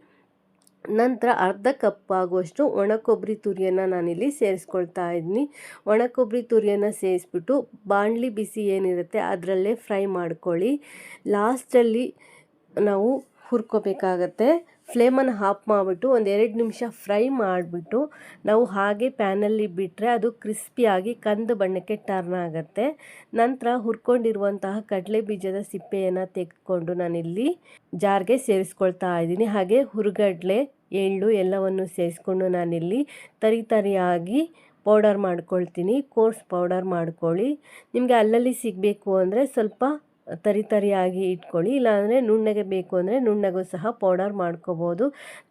ನಂತರ ಅರ್ಧ ಕಪ್ ಆಗುವಷ್ಟು ಒಣ ಕೊಬ್ಬರಿ ತುರಿಯನ್ನು ನಾನಿಲ್ಲಿ ಸೇರಿಸ್ಕೊಳ್ತಾ ಇದ್ದೀನಿ. ಒಣ ಕೊಬ್ಬರಿ ತುರಿಯನ್ನು ಸೇರಿಸ್ಬಿಟ್ಟು ಬಾಣಲಿ ಬಿಸಿ ಏನಿರುತ್ತೆ ಅದರಲ್ಲೇ ಫ್ರೈ ಮಾಡ್ಕೊಳ್ಳಿ. ಲಾಸ್ಟಲ್ಲಿ ನಾವು ಹುರ್ಕೋಬೇಕಾಗತ್ತೆ. ಫ್ಲೇಮನ್ನು ಆಫ್ ಮಾಡಿಬಿಟ್ಟು ಒಂದು 2 ನಿಮಿಷ ಫ್ರೈ ಮಾಡಿಬಿಟ್ಟು ನಾವು ಹಾಗೆ ಪ್ಯಾನಲ್ಲಿ ಬಿಟ್ಟರೆ ಅದು ಕ್ರಿಸ್ಪಿಯಾಗಿ ಕಂದು ಬಣ್ಣಕ್ಕೆ ಟರ್ನ್ ಆಗುತ್ತೆ. ನಂತರ ಹುರ್ಕೊಂಡಿರುವಂತಹ ಕಡಲೆ ಬೀಜದ ಸಿಪ್ಪೆಯನ್ನು ತೆಗೆದುಕೊಂಡು ನಾನಿಲ್ಲಿ ಜಾರ್ಗೆ ಸೇರಿಸ್ಕೊಳ್ತಾ ಇದ್ದೀನಿ. ಹಾಗೆ ಹುರ್ಗಡ್ಲೆ, ಎಳ್ಳು ಎಲ್ಲವನ್ನು ಸೇರಿಸ್ಕೊಂಡು ನಾನಿಲ್ಲಿ ತರಿಯಾಗಿ ಪೌಡರ್ ಮಾಡ್ಕೊಳ್ತೀನಿ. ಕೋರ್ಸ್ ಪೌಡರ್ ಮಾಡ್ಕೊಳ್ಳಿ. ನಿಮಗೆ ಅಲ್ಲಲ್ಲಿ ಸಿಗಬೇಕು ಅಂದರೆ ಸ್ವಲ್ಪ ತರಿಯಾಗಿ ಇಟ್ಕೊಳ್ಳಿ. ಇಲ್ಲಾಂದರೆ ನುಣ್ಣಗೆ ಬೇಕು ಅಂದರೆ ನುಣ್ಣಗೂ ಸಹ ಪೌಡರ್ ಮಾಡ್ಕೋಬೋದು.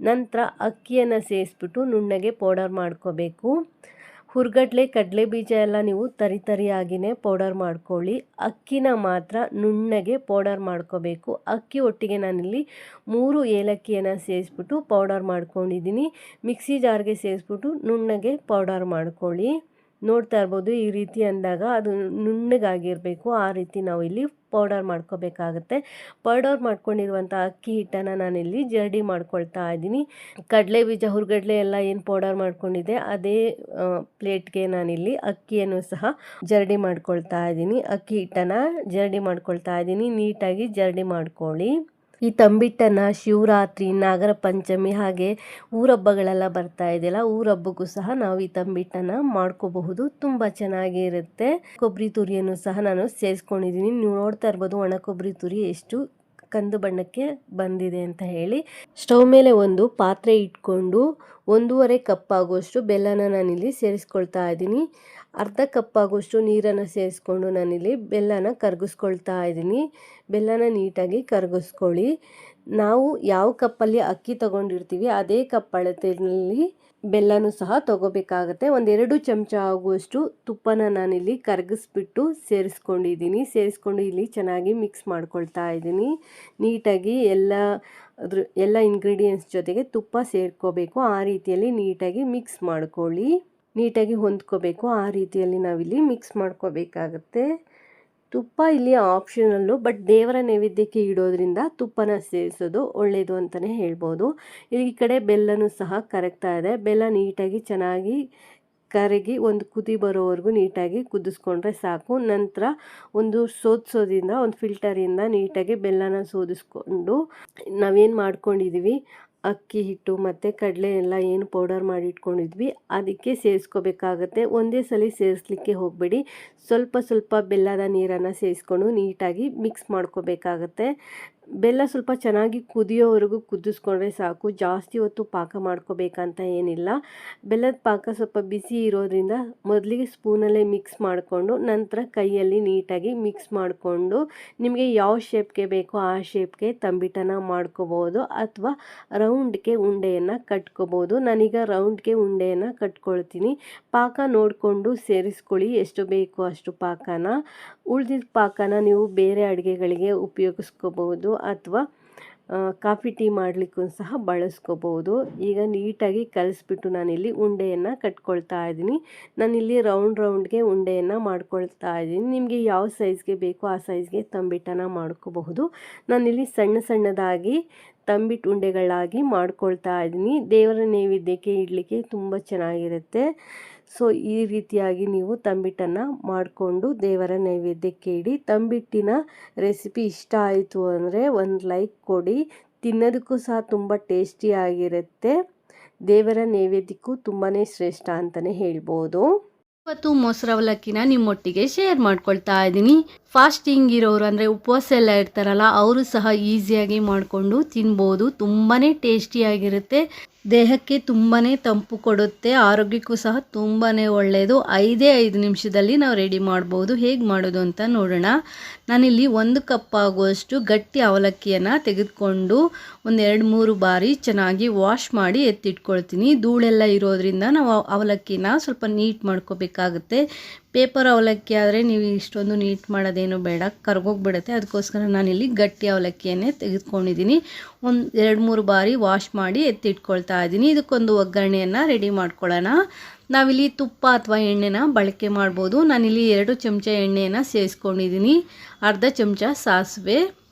ನಂತರ ಅಕ್ಕಿಯನ್ನು ಸೇರಿಸ್ಬಿಟ್ಟು ನುಣ್ಣಗೆ ಪೌಡರ್ ಮಾಡ್ಕೋಬೇಕು. ಹುರ್ಗಡ್ಲೆ, ಕಡಲೆ ಬೀಜ ಎಲ್ಲ ನೀವು ತರಿಯಾಗಿಯೇ ಪೌಡರ್ ಮಾಡ್ಕೊಳ್ಳಿ. ಅಕ್ಕಿನ ಮಾತ್ರ ನುಣ್ಣಗೆ ಪೌಡರ್ ಮಾಡ್ಕೋಬೇಕು. ಅಕ್ಕಿ ಒಟ್ಟಿಗೆ ನಾನಿಲ್ಲಿ 3 ಏಲಕ್ಕಿಯನ್ನು ಸೇರಿಸ್ಬಿಟ್ಟು ಪೌಡರ್ ಮಾಡ್ಕೊಂಡಿದ್ದೀನಿ. ಮಿಕ್ಸಿ ಜಾರ್ಗೆ ಸೇರಿಸ್ಬಿಟ್ಟು ನುಣ್ಣಗೆ ಪೌಡರ್ ಮಾಡ್ಕೊಳ್ಳಿ. ನೋಡ್ತಾ ಇರ್ಬೋದು, ಈ ರೀತಿ ಅಂದಾಗ ಅದು ನುಣ್ಣಗಾಗಿರಬೇಕು. ಆ ರೀತಿ ನಾವು ಇಲ್ಲಿ ಪೌಡರ್ ಮಾಡ್ಕೋಬೇಕಾಗತ್ತೆ. ಪೌಡರ್ ಮಾಡ್ಕೊಂಡಿರುವಂಥ ಅಕ್ಕಿ ಹಿಟ್ಟನ್ನು ನಾನಿಲ್ಲಿ ಜರಡಿ ಮಾಡ್ಕೊಳ್ತಾ ಇದ್ದೀನಿ. ಕಡಲೆ ಬೀಜ, ಹುರ್ಗಡ್ಲೆ ಎಲ್ಲ ಏನು ಪೌಡರ್ ಮಾಡ್ಕೊಂಡಿದ್ದೆ ಅದೇ ಪ್ಲೇಟ್ಗೆ ನಾನಿಲ್ಲಿ ಅಕ್ಕಿಯನ್ನು ಸಹ ಜರಡಿ ಮಾಡ್ಕೊಳ್ತಾ ಇದ್ದೀನಿ. ಅಕ್ಕಿ ಹಿಟ್ಟನ್ನು ಜರಡಿ ಮಾಡ್ಕೊಳ್ತಾ ಇದ್ದೀನಿ. ನೀಟಾಗಿ ಜರಡಿ ಮಾಡ್ಕೊಳ್ಳಿ. ಈ ತಂಬಿಟ್ಟನ್ನು ಶಿವರಾತ್ರಿ, ನಾಗರ ಪಂಚಮಿ ಹಾಗೆ ಊರಹಬ್ಬಗಳೆಲ್ಲ ಬರ್ತಾ ಇದೆಯಲ್ಲ, ಊರಹಬ್ಬಕ್ಕೂ ಸಹ ನಾವು ಈ ತಂಬಿಟ್ಟನ್ನು ಮಾಡ್ಕೋಬಹುದು. ತುಂಬ ಚೆನ್ನಾಗಿರುತ್ತೆ. ಕೊಬ್ಬರಿ ತುರಿಯನ್ನು ಸಹ ನಾನು ಸೇರಿಸ್ಕೊಂಡಿದ್ದೀನಿ. ನೀವು ನೋಡ್ತಾ ಇರ್ಬೋದು ಒಣ ಕೊಬ್ಬರಿ ತುರಿ ಎಷ್ಟು ಕಂದು ಬಣ್ಣಕ್ಕೆ ಬಂದಿದೆ ಅಂತ ಹೇಳಿ. ಸ್ಟವ್ ಮೇಲೆ ಒಂದು ಪಾತ್ರೆ ಇಟ್ಕೊಂಡು 1.5 ಕಪ್ ಆಗುವಷ್ಟು ಬೆಲ್ಲನ ನಾನಿಲ್ಲಿ ಸೇರಿಸ್ಕೊಳ್ತಾ ಇದ್ದೀನಿ. ಅರ್ಧ ಕಪ್ ಆಗುವಷ್ಟು ನೀರನ್ನು ಸೇರಿಸ್ಕೊಂಡು ನಾನಿಲ್ಲಿ ಬೆಲ್ಲನ ಕರಗಿಸ್ಕೊಳ್ತಾ ಇದ್ದೀನಿ. ಬೆಲ್ಲನ ನೀಟಾಗಿ ಕರಗಿಸ್ಕೊಳ್ಳಿ. ನಾವು ಯಾವ ಕಪ್ಪಲ್ಲಿ ಅಕ್ಕಿ ತಗೊಂಡಿರ್ತೀವಿ ಅದೇ ಕಪ್ ಅಳತೆಯಲ್ಲಿ ಬೆಲ್ಲನೂ ಸಹ ತಗೋಬೇಕಾಗತ್ತೆ. 1-2 ಚಮಚ ಆಗುವಷ್ಟು ತುಪ್ಪನ ನಾನಿಲ್ಲಿ ಕರಗಿಸ್ಬಿಟ್ಟು ಸೇರಿಸ್ಕೊಂಡಿದ್ದೀನಿ. ಸೇರಿಸ್ಕೊಂಡು ಇಲ್ಲಿ ಚೆನ್ನಾಗಿ ಮಿಕ್ಸ್ ಮಾಡ್ಕೊಳ್ತಾ ಇದ್ದೀನಿ. ನೀಟಾಗಿ ಎಲ್ಲ ಇಂಗ್ರೀಡಿಯೆಂಟ್ಸ್ ಜೊತೆಗೆ ತುಪ್ಪ ಸೇರ್ಕೋಬೇಕು. ಆ ರೀತಿಯಲ್ಲಿ ನೀಟಾಗಿ ಮಿಕ್ಸ್ ಮಾಡ್ಕೊಳ್ಳಿ. ನೀಟಾಗಿ ಹೊಂದ್ಕೋಬೇಕು. ಆ ರೀತಿಯಲ್ಲಿ ನಾವಿಲ್ಲಿ ಮಿಕ್ಸ್ ಮಾಡ್ಕೋಬೇಕಾಗತ್ತೆ. ತುಪ್ಪ ಇಲ್ಲಿ ಆಪ್ಷನಲ್ಲು, ಬಟ್ ದೇವರ ನೈವೇದ್ಯಕ್ಕೆ ಇಡೋದ್ರಿಂದ ತುಪ್ಪನ ಸೇರಿಸೋದು ಒಳ್ಳೆಯದು ಅಂತಲೇ ಹೇಳ್ಬೋದು. ಈ ಕಡೆ ಬೆಲ್ಲನೂ ಸಹ ಕರಗ್ತಾ ಇದೆ. ಬೆಲ್ಲ ನೀಟಾಗಿ ಚೆನ್ನಾಗಿ ಕರಗಿ ಒಂದು ಕುದಿ ಬರೋವರೆಗೂ ನೀಟಾಗಿ ಕುದಿಸ್ಕೊಂಡ್ರೆ ಸಾಕು. ನಂತರ ಒಂದು ಸೋದಿಸೋದ್ರಿಂದ, ಒಂದು ಫಿಲ್ಟರಿಂದ ನೀಟಾಗಿ ಬೆಲ್ಲನ ಸೋದಿಸ್ಕೊಂಡು ನಾವೇನು ಮಾಡ್ಕೊಂಡಿದ್ದೀವಿ ಅಕ್ಕಿ ಹಿಟ್ಟು ಮತ್ತು ಕಡಲೆ ಎಲ್ಲ ಏನು ಪೌಡರ್ ಮಾಡಿ ಇಟ್ಕೊಂಡಿದ್ವಿ ಅದಕ್ಕೆ ಸೇರಿಸ್ಕೋಬೇಕಾಗತ್ತೆ. ಒಂದೇ ಸಲ ಸೇರಿಸ್ಲಿಕ್ಕೆ ಹೋಗಬೇಡಿ. ಸ್ವಲ್ಪ ಸ್ವಲ್ಪ ಬೆಲ್ಲದ ನೀರನ್ನು ಸೇರಿಸ್ಕೊಂಡು ನೀಟಾಗಿ ಮಿಕ್ಸ್ ಮಾಡ್ಕೋಬೇಕಾಗತ್ತೆ. ಬೆಲ್ಲ ಸ್ವಲ್ಪ ಚೆನ್ನಾಗಿ ಕುದಿಯೋವರೆಗೂ ಕುದಿಸ್ಕೊಂಡ್ರೆ ಸಾಕು. ಜಾಸ್ತಿ ಹೊತ್ತು ಪಾಕ ಮಾಡ್ಕೋಬೇಕಂತ ಏನಿಲ್ಲ. ಬೆಲ್ಲದ ಪಾಕ ಸ್ವಲ್ಪ ಬಿಸಿ ಇರೋದ್ರಿಂದ ಮೊದಲಿಗೆ ಸ್ಪೂನಲ್ಲೇ ಮಿಕ್ಸ್ ಮಾಡಿಕೊಂಡು ನಂತರ ಕೈಯಲ್ಲಿ ನೀಟಾಗಿ ಮಿಕ್ಸ್ ಮಾಡಿಕೊಂಡು ನಿಮಗೆ ಯಾವ ಶೇಪ್ಗೆ ಬೇಕೋ ಆ ಶೇಪ್ಗೆ ತಂಬಿಟನ ಮಾಡ್ಕೋಬೋದು ಅಥವಾ ರೌಂಡ್ಗೆ ಉಂಡೆಯನ್ನು ಕಟ್ಕೋಬೋದು. ನಾನೀಗ ರೌಂಡ್ಗೆ ಉಂಡೆಯನ್ನು ಕಟ್ಕೊಳ್ತೀನಿ. ಪಾಕ ನೋಡಿಕೊಂಡು ಸೇರಿಸ್ಕೊಳ್ಳಿ, ಎಷ್ಟು ಬೇಕೋ ಅಷ್ಟು ಪಾಕನ. ಉಳಿದಿದ್ದ ಪಾಕನ ನೀವು ಬೇರೆ ಅಡುಗೆಗಳಿಗೆ ಉಪಯೋಗಿಸ್ಕೋಬೋದು ಅಥವಾ ಕಾಫಿ ಟೀ ಮಾಡಲಿಕ್ಕೂ ಸಹ ಬಳಸ್ಕೋಬೋದು. ಈಗ ನೀಟಾಗಿ ಕಲಿಸ್ಬಿಟ್ಟು ನಾನಿಲ್ಲಿ ಉಂಡೆಯನ್ನು ಕಟ್ಕೊಳ್ತಾ ಇದ್ದೀನಿ. ನಾನಿಲ್ಲಿ ರೌಂಡ್ಗೆ ಉಂಡೆಯನ್ನು ಮಾಡ್ಕೊಳ್ತಾ ಇದ್ದೀನಿ. ನಿಮಗೆ ಯಾವ ಸೈಜ್ಗೆ ಬೇಕೋ ಆ ಸೈಜ್ಗೆ ತಂಬಿಟನ ಮಾಡ್ಕೋಬಹುದು. ನಾನಿಲ್ಲಿ ಸಣ್ಣದಾಗಿ ತಂಬಿಟ್ಟು ಉಂಡೆಗಳಾಗಿ ಮಾಡ್ಕೊಳ್ತಾ ಇದ್ದೀನಿ. ದೇವರ ನೈವೇದ್ಯಕ್ಕೆ ಇಡಲಿಕ್ಕೆ ತುಂಬ ಚೆನ್ನಾಗಿರುತ್ತೆ. ಸೊ ಈ ರೀತಿಯಾಗಿ ನೀವು ತಂಬಿಟ್ಟನ್ನು ಮಾಡಿಕೊಂಡು ದೇವರ ನೈವೇದ್ಯಕ್ಕೆ ಇಡಿ. ತಂಬಿಟ್ಟಿನ ರೆಸಿಪಿ ಇಷ್ಟ ಆಯಿತು ಅಂದರೆ ಒಂದು ಲೈಕ್ ಕೊಡಿ. ತಿನ್ನೋದಕ್ಕೂ ಸಹ ತುಂಬ ಟೇಸ್ಟಿಯಾಗಿರುತ್ತೆ. ದೇವರ ನೈವೇದ್ಯಕ್ಕೂ ತುಂಬಾ ಶ್ರೇಷ್ಠ ಅಂತಲೇ ಹೇಳ್ಬೋದು. ಇವತ್ತು ಮೊಸರು ಅವಲಕ್ಕಿನ ನಿಮ್ಮೊಟ್ಟಿಗೆ ಶೇರ್ ಮಾಡ್ಕೊಳ್ತಾ ಇದ್ದೀನಿ. ಫಾಸ್ಟಿಂಗ್ ಇರೋರು ಅಂದರೆ ಉಪವಾಸ ಎಲ್ಲ ಇರ್ತಾರಲ್ಲ, ಅವರು ಸಹ ಈಸಿಯಾಗಿ ಮಾಡಿಕೊಂಡು ತಿನ್ಬೋದು. ತುಂಬಾ ಟೇಸ್ಟಿಯಾಗಿರುತ್ತೆ, ದೇಹಕ್ಕೆ ತುಂಬಾ ತಂಪು ಕೊಡುತ್ತೆ, ಆರೋಗ್ಯಕ್ಕೂ ಸಹ ತುಂಬಾ ಒಳ್ಳೆಯದು. 5 ನಿಮಿಷದಲ್ಲಿ ನಾವು ರೆಡಿ ಮಾಡ್ಬೋದು. ಹೇಗೆ ಮಾಡೋದು ಅಂತ ನೋಡೋಣ. ನಾನಿಲ್ಲಿ 1 ಕಪ್ ಆಗುವಷ್ಟು ಗಟ್ಟಿ ಅವಲಕ್ಕಿಯನ್ನು ತೆಗೆದುಕೊಂಡು ಒಂದು 2-3 ಬಾರಿ ಚೆನ್ನಾಗಿ ವಾಶ್ ಮಾಡಿ ಎತ್ತಿಟ್ಕೊಳ್ತೀನಿ. ಧೂಳೆಲ್ಲ ಇರೋದ್ರಿಂದ ನಾವು ಅವಲಕ್ಕಿನ ಸ್ವಲ್ಪ ನೀಟ್ ಮಾಡ್ಕೋಬೇಕಾಗುತ್ತೆ. ಪೇಪರ್ ಅವಲಕ್ಕಿ ಆದರೆ ನೀವು ಇಷ್ಟೊಂದು ನೀಟ್ ಮಾಡೋದೇನು ಬೇಡ, ಕರ್ಗೋಗ್ಬಿಡುತ್ತೆ. ಅದಕ್ಕೋಸ್ಕರ ನಾನಿಲ್ಲಿ ಗಟ್ಟಿ ಅವಲಕ್ಕಿಯನ್ನೇ ತೆಗೆದುಕೊಂಡಿದ್ದೀನಿ. ಒಂದು 2-3 ಬಾರಿ ವಾಶ್ ಮಾಡಿ ಎತ್ತಿಟ್ಕೊಳ್ತಾ ಇದ್ದೀನಿ. ಇದಕ್ಕೊಂದು ಒಗ್ಗರಣೆಯನ್ನು ರೆಡಿ ಮಾಡ್ಕೊಳ್ಳೋಣ. ನಾವಿಲ್ಲಿ ತುಪ್ಪ ಅಥವಾ ಎಣ್ಣೆನ ಬಳಕೆ ಮಾಡ್ಬೋದು. ನಾನಿಲ್ಲಿ 2 ಚಮಚ ಎಣ್ಣೆಯನ್ನು ಸೇರಿಸ್ಕೊಂಡಿದ್ದೀನಿ. ಅರ್ಧ ಚಮಚ ಸಾಸಿವೆ,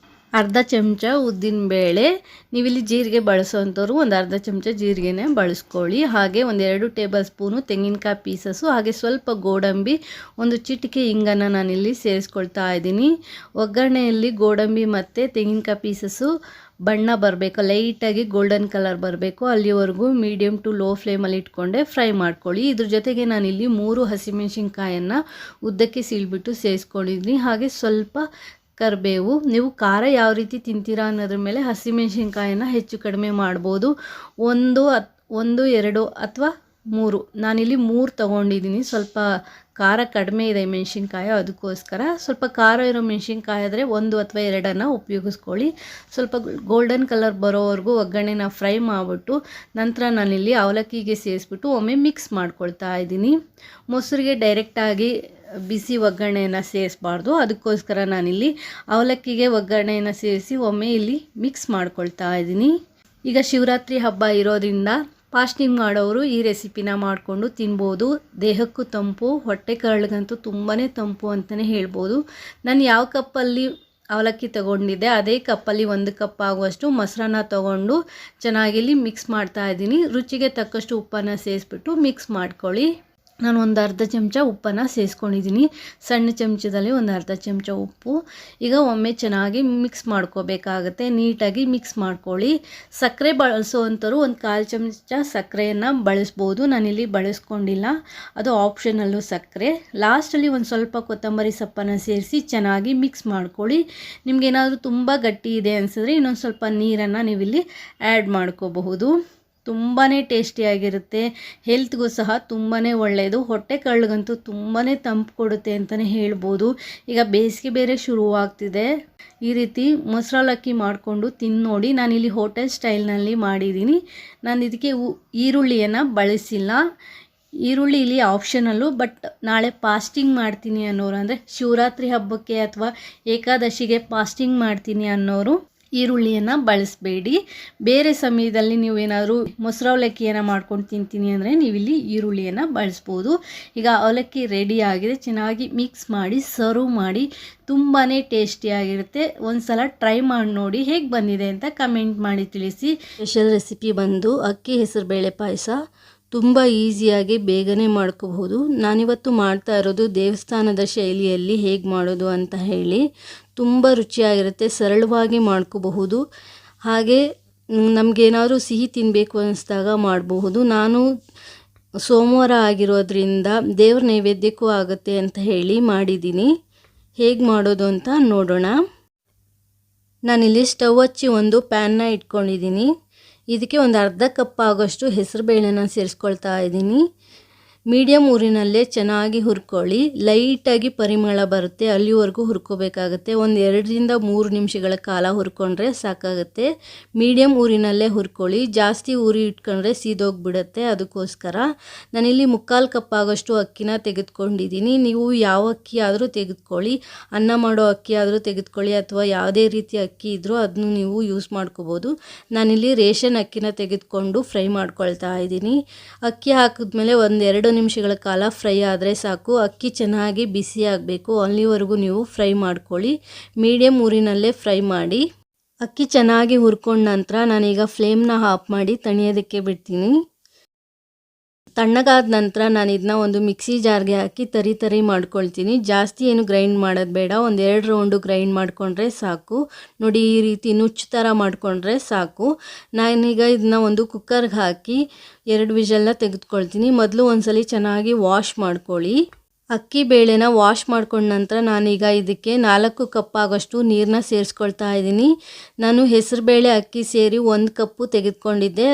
ಅರ್ಧ ಚಮಚ ಉದ್ದಿನಬೇಳೆ. ನೀವಿಲ್ಲಿ ಜೀರಿಗೆ ಬಳಸೋವಂಥವ್ರು ಒಂದು ಅರ್ಧ ಚಮಚ ಜೀರಿಗೆನೇ ಬಳಸ್ಕೊಳ್ಳಿ. ಹಾಗೆ 1-2 ಟೇಬಲ್ ಸ್ಪೂನು ತೆಂಗಿನಕಾಯಿ ಪೀಸಸ್ಸು, ಹಾಗೆ ಸ್ವಲ್ಪ ಗೋಡಂಬಿ, ಒಂದು ಚಿಟಿಕೆ ಹಿಂಗನ್ನು ನಾನಿಲ್ಲಿ ಸೇರಿಸ್ಕೊಳ್ತಾ ಇದ್ದೀನಿ. ಒಗ್ಗರಣೆಯಲ್ಲಿ ಗೋಡಂಬಿ ಮತ್ತು ತೆಂಗಿನಕಾಯಿ ಪೀಸಸ್ಸು ಬಣ್ಣ ಬರಬೇಕು, ಲೈಟಾಗಿ ಗೋಲ್ಡನ್ ಕಲರ್ ಬರಬೇಕು. ಅಲ್ಲಿವರೆಗೂ ಮೀಡಿಯಮ್ ಟು ಲೋ ಫ್ಲೇಮಲ್ಲಿ ಇಟ್ಕೊಂಡೆ ಫ್ರೈ ಮಾಡ್ಕೊಳ್ಳಿ. ಇದ್ರ ಜೊತೆಗೆ ನಾನಿಲ್ಲಿ 3 ಹಸಿಮೆಣಸಿನ್ಕಾಯನ್ನು ಉದ್ದಕ್ಕೆ ಸೀಳ್ಬಿಟ್ಟು ಸೇರಿಸ್ಕೊಂಡಿದ್ದೀನಿ. ಹಾಗೆ ಸ್ವಲ್ಪ ಕರಿಬೇವು. ನೀವು ಖಾರ ಯಾವ ರೀತಿ ತಿಂತೀರಾ ಅನ್ನೋದ್ರ ಮೇಲೆ ಹಸಿಮೆಣಸಿನ್ಕಾಯನ್ನು ಹೆಚ್ಚು ಕಡಿಮೆ ಮಾಡ್ಬೋದು. 1, 2 ಅಥವಾ 3, ನಾನಿಲ್ಲಿ 3 ತೊಗೊಂಡಿದ್ದೀನಿ. ಸ್ವಲ್ಪ ಖಾರ ಕಡಿಮೆ ಇದೆ ಮೆಣಸಿನ್ಕಾಯಿ, ಅದಕ್ಕೋಸ್ಕರ ಸ್ವಲ್ಪ ಖಾರ ಇರೋ ಮೆಣಸಿನ್ಕಾಯಿ ಆದರೆ 1 ಅಥವಾ 2 ಉಪಯೋಗಿಸ್ಕೊಳ್ಳಿ. ಸ್ವಲ್ಪ ಗೋಲ್ಡನ್ ಕಲರ್ ಬರೋವರೆಗೂ ಒಗ್ಗರಣೆನ ಫ್ರೈ ಮಾಡಿಬಿಟ್ಟು ನಂತರ ನಾನಿಲ್ಲಿ ಅವಲಕ್ಕಿಗೆ ಸೇರಿಸ್ಬಿಟ್ಟು ಒಮ್ಮೆ ಮಿಕ್ಸ್ ಮಾಡ್ಕೊಳ್ತಾ ಇದ್ದೀನಿ. ಮೊಸರಿಗೆ ಡೈರೆಕ್ಟಾಗಿ ಬಿಸಿ ಒಗ್ಗರಣೆಯನ್ನು ಸೇರಿಸಬಾರ್ದು, ಅದಕ್ಕೋಸ್ಕರ ನಾನಿಲ್ಲಿ ಅವಲಕ್ಕಿಗೆ ಒಗ್ಗರಣೆಯನ್ನು ಸೇರಿಸಿ ಒಮ್ಮೆ ಇಲ್ಲಿ ಮಿಕ್ಸ್ ಮಾಡ್ಕೊಳ್ತಾ ಇದ್ದೀನಿ. ಈಗ ಶಿವರಾತ್ರಿ ಹಬ್ಬ ಇರೋದ್ರಿಂದ ಫಾಸ್ಟಿಂಗ್ ಮಾಡೋರು ಈ ರೆಸಿಪಿನ ಮಾಡಿಕೊಂಡು ತಿನ್ಬೋದು. ದೇಹಕ್ಕೂ ತಂಪು, ಹೊಟ್ಟೆ ಕರಳಿಗಂತೂ ತುಂಬಾ ತಂಪು ಅಂತಲೇ ಹೇಳ್ಬೋದು. ನಾನು ಯಾವ ಕಪ್ಪಲ್ಲಿ ಅವಲಕ್ಕಿ ತೊಗೊಂಡಿದ್ದೆ ಅದೇ ಕಪ್ಪಲ್ಲಿ 1 ಕಪ್ ಆಗುವಷ್ಟು ಮೊಸರನ್ನ ತೊಗೊಂಡು ಚೆನ್ನಾಗಿ ಇಲ್ಲಿ ಮಿಕ್ಸ್ ಮಾಡ್ತಾ ಇದ್ದೀನಿ. ರುಚಿಗೆ ತಕ್ಕಷ್ಟು ಉಪ್ಪನ್ನು ಸೇರಿಸ್ಬಿಟ್ಟು ಮಿಕ್ಸ್ ಮಾಡ್ಕೊಳ್ಳಿ. ನಾನು ಒಂದು ಅರ್ಧ ಚಮಚ ಉಪ್ಪನ್ನು ಸೇರಿಸ್ಕೊಂಡಿದ್ದೀನಿ. ಸಣ್ಣ ಚಮಚದಲ್ಲಿ ಒಂದು ಅರ್ಧ ಚಮಚ ಉಪ್ಪು. ಈಗ ಒಮ್ಮೆ ಚೆನ್ನಾಗಿ ಮಿಕ್ಸ್ ಮಾಡ್ಕೋಬೇಕಾಗತ್ತೆ. ನೀಟಾಗಿ ಮಿಕ್ಸ್ ಮಾಡ್ಕೊಳ್ಳಿ. ಸಕ್ಕರೆ ಬಳಸೋವಂಥವ್ರು 1/4 ಚಮಚ ಸಕ್ಕರೆಯನ್ನು ಬಳಸ್ಬೋದು. ನಾನಿಲ್ಲಿ ಬಳಸ್ಕೊಂಡಿಲ್ಲ, ಅದು ಆಪ್ಷನಲ್ಲು ಸಕ್ಕರೆ. ಲಾಸ್ಟಲ್ಲಿ ಒಂದು ಸ್ವಲ್ಪ ಕೊತ್ತಂಬರಿ ಸೊಪ್ಪನ್ನು ಸೇರಿಸಿ ಚೆನ್ನಾಗಿ ಮಿಕ್ಸ್ ಮಾಡ್ಕೊಳ್ಳಿ. ನಿಮಗೇನಾದರೂ ತುಂಬ ಗಟ್ಟಿ ಇದೆ ಅನಿಸಿದ್ರೆ ಇನ್ನೊಂದು ಸ್ವಲ್ಪ ನೀರನ್ನು ನೀವಿಲ್ಲಿ ಆ್ಯಡ್ ಮಾಡ್ಕೋಬಹುದು. ತುಂಬಾ ಟೇಸ್ಟಿಯಾಗಿರುತ್ತೆ, ಹೆಲ್ತ್ಗೂ ಸಹ ತುಂಬಾ ಒಳ್ಳೆಯದು. ಹೊಟ್ಟೆ ಕರಳಿಗಂತೂ ತುಂಬಾ ತಂಪು ಕೊಡುತ್ತೆ ಅಂತಲೇ ಹೇಳ್ಬೋದು. ಈಗ ಬೇಸಿಗೆ ಬೇರೆ ಶುರುವಾಗ್ತಿದೆ. ಈ ರೀತಿ ಮೊಸರವಲಕ್ಕಿ ಮಾಡಿಕೊಂಡು ತಿನ್ನೋಡಿ. ನಾನಿಲ್ಲಿ ಹೋಟೆಲ್ ಸ್ಟೈಲ್ನಲ್ಲಿ ಮಾಡಿದ್ದೀನಿ. ನಾನು ಇದಕ್ಕೆ ಈರುಳ್ಳಿಯನ್ನು ಬಳಸಿಲ್ಲ. ಈರುಳ್ಳಿ ಇಲ್ಲಿ ಆಪ್ಷನಲ್ಲು, ಬಟ್ ನಾಳೆ ಫಾಸ್ಟಿಂಗ್ ಮಾಡ್ತೀನಿ ಅನ್ನೋರು, ಅಂದರೆ ಶಿವರಾತ್ರಿ ಹಬ್ಬಕ್ಕೆ ಅಥವಾ ಏಕಾದಶಿಗೆ ಫಾಸ್ಟಿಂಗ್ ಮಾಡ್ತೀನಿ ಅನ್ನೋರು ಈರುಳ್ಳಿಯನ್ನು ಬಳಸಬೇಡಿ. ಬೇರೆ ಸಮಯದಲ್ಲಿ ನೀವೇನಾದರೂ ಮೊಸರು ಅವಲಕ್ಕಿಯನ್ನು ಮಾಡ್ಕೊಂಡು ತಿಂತೀನಿ ಅಂದರೆ ನೀವಿಲ್ಲಿ ಈರುಳ್ಳಿಯನ್ನು ಬಳಸ್ಬೋದು. ಈಗ ಅವಲಕ್ಕಿ ರೆಡಿ ಆಗಿದೆ. ಚೆನ್ನಾಗಿ ಮಿಕ್ಸ್ ಮಾಡಿ ಸರ್ವ್ ಮಾಡಿ. ತುಂಬಾ ಟೇಸ್ಟಿಯಾಗಿರುತ್ತೆ. ಒಂದು ಸಲ ಟ್ರೈ ಮಾಡಿ ನೋಡಿ, ಹೇಗೆ ಬಂದಿದೆ ಅಂತ ಕಮೆಂಟ್ ಮಾಡಿ ತಿಳಿಸಿ. ಸ್ಪೆಷಲ್ ರೆಸಿಪಿ ಬಂದು ಅಕ್ಕಿ ಹೆಸರುಬೇಳೆ ಪಾಯಸ. ತುಂಬ ಈಸಿಯಾಗಿ ಬೇಗನೆ ಮಾಡ್ಕೋಬಹುದು. ನಾನಿವತ್ತು ಮಾಡ್ತಾ ಇರೋದು ದೇವಸ್ಥಾನದ ಶೈಲಿಯಲ್ಲಿ ಹೇಗೆ ಮಾಡೋದು ಅಂತ ಹೇಳಿ. ತುಂಬ ರುಚಿಯಾಗಿರುತ್ತೆ, ಸರಳವಾಗಿ ಮಾಡ್ಕೋಬಹುದು. ಹಾಗೆ ನಮಗೇನಾದರೂ ಸಿಹಿ ತಿನ್ನಬೇಕು ಅನ್ನಿಸ್ದಾಗ ಮಾಡಬಹುದು. ನಾನು ಸೋಮವಾರ ಆಗಿರೋದ್ರಿಂದ ದೇವ್ರ ನೈವೇದ್ಯಕ್ಕೂ ಆಗುತ್ತೆ ಅಂತ ಹೇಳಿ ಮಾಡಿದ್ದೀನಿ. ಹೇಗೆ ಮಾಡೋದು ಅಂತ ನೋಡೋಣ. ನಾನಿಲ್ಲಿ ಸ್ಟವ್ ಹಚ್ಚಿ ಒಂದು ಪ್ಯಾನ್ನ ಇಟ್ಕೊಂಡಿದ್ದೀನಿ. ಇದಕ್ಕೆ ಒಂದು ಅರ್ಧ ಕಪ್ ಆಗೋಷ್ಟು ಹೆಸರುಬೇಳೆನ ಸೇರಿಸ್ಕೊಳ್ತಾ ಇದ್ದೀನಿ. ಮೀಡಿಯಮ್ ಊರಿನಲ್ಲೇ ಚೆನ್ನಾಗಿ ಹುರ್ಕೊಳ್ಳಿ. ಲೈಟಾಗಿ ಪರಿಮಳ ಬರುತ್ತೆ ಅಲ್ಲಿವರೆಗೂ ಹುರ್ಕೋಬೇಕಾಗುತ್ತೆ. ಒಂದು 2ರಿಂದ 3 ನಿಮಿಷಗಳ ಕಾಲ ಹುರ್ಕೊಂಡ್ರೆ ಸಾಕಾಗುತ್ತೆ. ಮೀಡಿಯಮ್ ಊರಿನಲ್ಲೇ ಹುರ್ಕೊಳ್ಳಿ. ಜಾಸ್ತಿ ಊರಿ ಇಟ್ಕೊಂಡ್ರೆ ಸೀದೋಗಿಬಿಡುತ್ತೆ. ಅದಕ್ಕೋಸ್ಕರ ನಾನಿಲ್ಲಿ 3/4 ಕಪ್ ಆಗೋಷ್ಟು ಅಕ್ಕಿನ ತೆಗೆದುಕೊಂಡಿದ್ದೀನಿ. ನೀವು ಯಾವ ಅಕ್ಕಿ ಆದರೂ ತೆಗೆದುಕೊಳ್ಳಿ, ಅನ್ನ ಮಾಡೋ ಅಕ್ಕಿ ಆದರೂ ತೆಗೆದುಕೊಳ್ಳಿ ಅಥವಾ ಯಾವುದೇ ರೀತಿ ಅಕ್ಕಿ ಇದ್ದರೂ ಅದನ್ನು ನೀವು ಯೂಸ್ ಮಾಡ್ಕೋಬೋದು. ನಾನಿಲ್ಲಿ ರೇಷನ್ ಅಕ್ಕಿನ ತೆಗೆದುಕೊಂಡು ಫ್ರೈ ಮಾಡ್ಕೊಳ್ತಾ ಇದ್ದೀನಿ. ಅಕ್ಕಿ ಹಾಕಿದ್ಮೇಲೆ 1-2 ನಿಮಿಷಗಳ ಕಾಲ ಫ್ರೈ ಆದರೆ ಸಾಕು. ಅಕ್ಕಿ ಚೆನ್ನಾಗಿ ಬಿಸಿ ಆಗಬೇಕು, ಅಲ್ಲಿವರೆಗೂ ನೀವು ಫ್ರೈ ಮಾಡ್ಕೊಳ್ಳಿ. ಮೀಡಿಯಮ್ ಊರಿನಲ್ಲೇ ಫ್ರೈ ಮಾಡಿ. ಅಕ್ಕಿ ಚೆನ್ನಾಗಿ ಹುರ್ಕೊಂಡ ನಂತರ ನಾನೀಗ ಫ್ಲೇಮ್ನ ಆಫ್ ಮಾಡಿ ತಣಿಯೋದಕ್ಕೆ ಬಿಡ್ತೀನಿ. ತಣ್ಣಗಾದ ನಂತರ ನಾನು ಇದನ್ನ ಒಂದು ಮಿಕ್ಸಿ ಜಾರ್ಗೆ ಹಾಕಿ ತರಿ ಮಾಡ್ಕೊಳ್ತೀನಿ. ಜಾಸ್ತಿ ಏನು ಗ್ರೈಂಡ್ ಮಾಡೋದು ಬೇಡ, 1-2 ರೌಂಡು ಗ್ರೈಂಡ್ ಮಾಡಿಕೊಂಡ್ರೆ ಸಾಕು. ನೋಡಿ ಈ ರೀತಿ ನುಚ್ಚು ಥರ ಮಾಡಿಕೊಂಡ್ರೆ ಸಾಕು. ನಾನೀಗ ಇದನ್ನ ಒಂದು ಕುಕ್ಕರ್ಗೆ ಹಾಕಿ 2 ವಿಷಲ್ನ ತೆಗೆದುಕೊಳ್ತೀನಿ. ಮೊದಲು ಒಂದ್ಸಲಿ ಚೆನ್ನಾಗಿ ವಾಶ್ ಮಾಡ್ಕೊಳ್ಳಿ. ಅಕ್ಕಿ ಬೇಳೆನ ವಾಶ್ ಮಾಡ್ಕೊಂಡ ನಂತರ ನಾನೀಗ ಇದಕ್ಕೆ 4 ಕಪ್ ಆಗೋಷ್ಟು ನೀರನ್ನ ಸೇರಿಸ್ಕೊಳ್ತಾ ಇದ್ದೀನಿ. ನಾನು ಹೆಸರುಬೇಳೆ ಅಕ್ಕಿ ಸೇರಿ 1 ಕಪ್ಪು ತೆಗೆದುಕೊಂಡಿದ್ದೆ.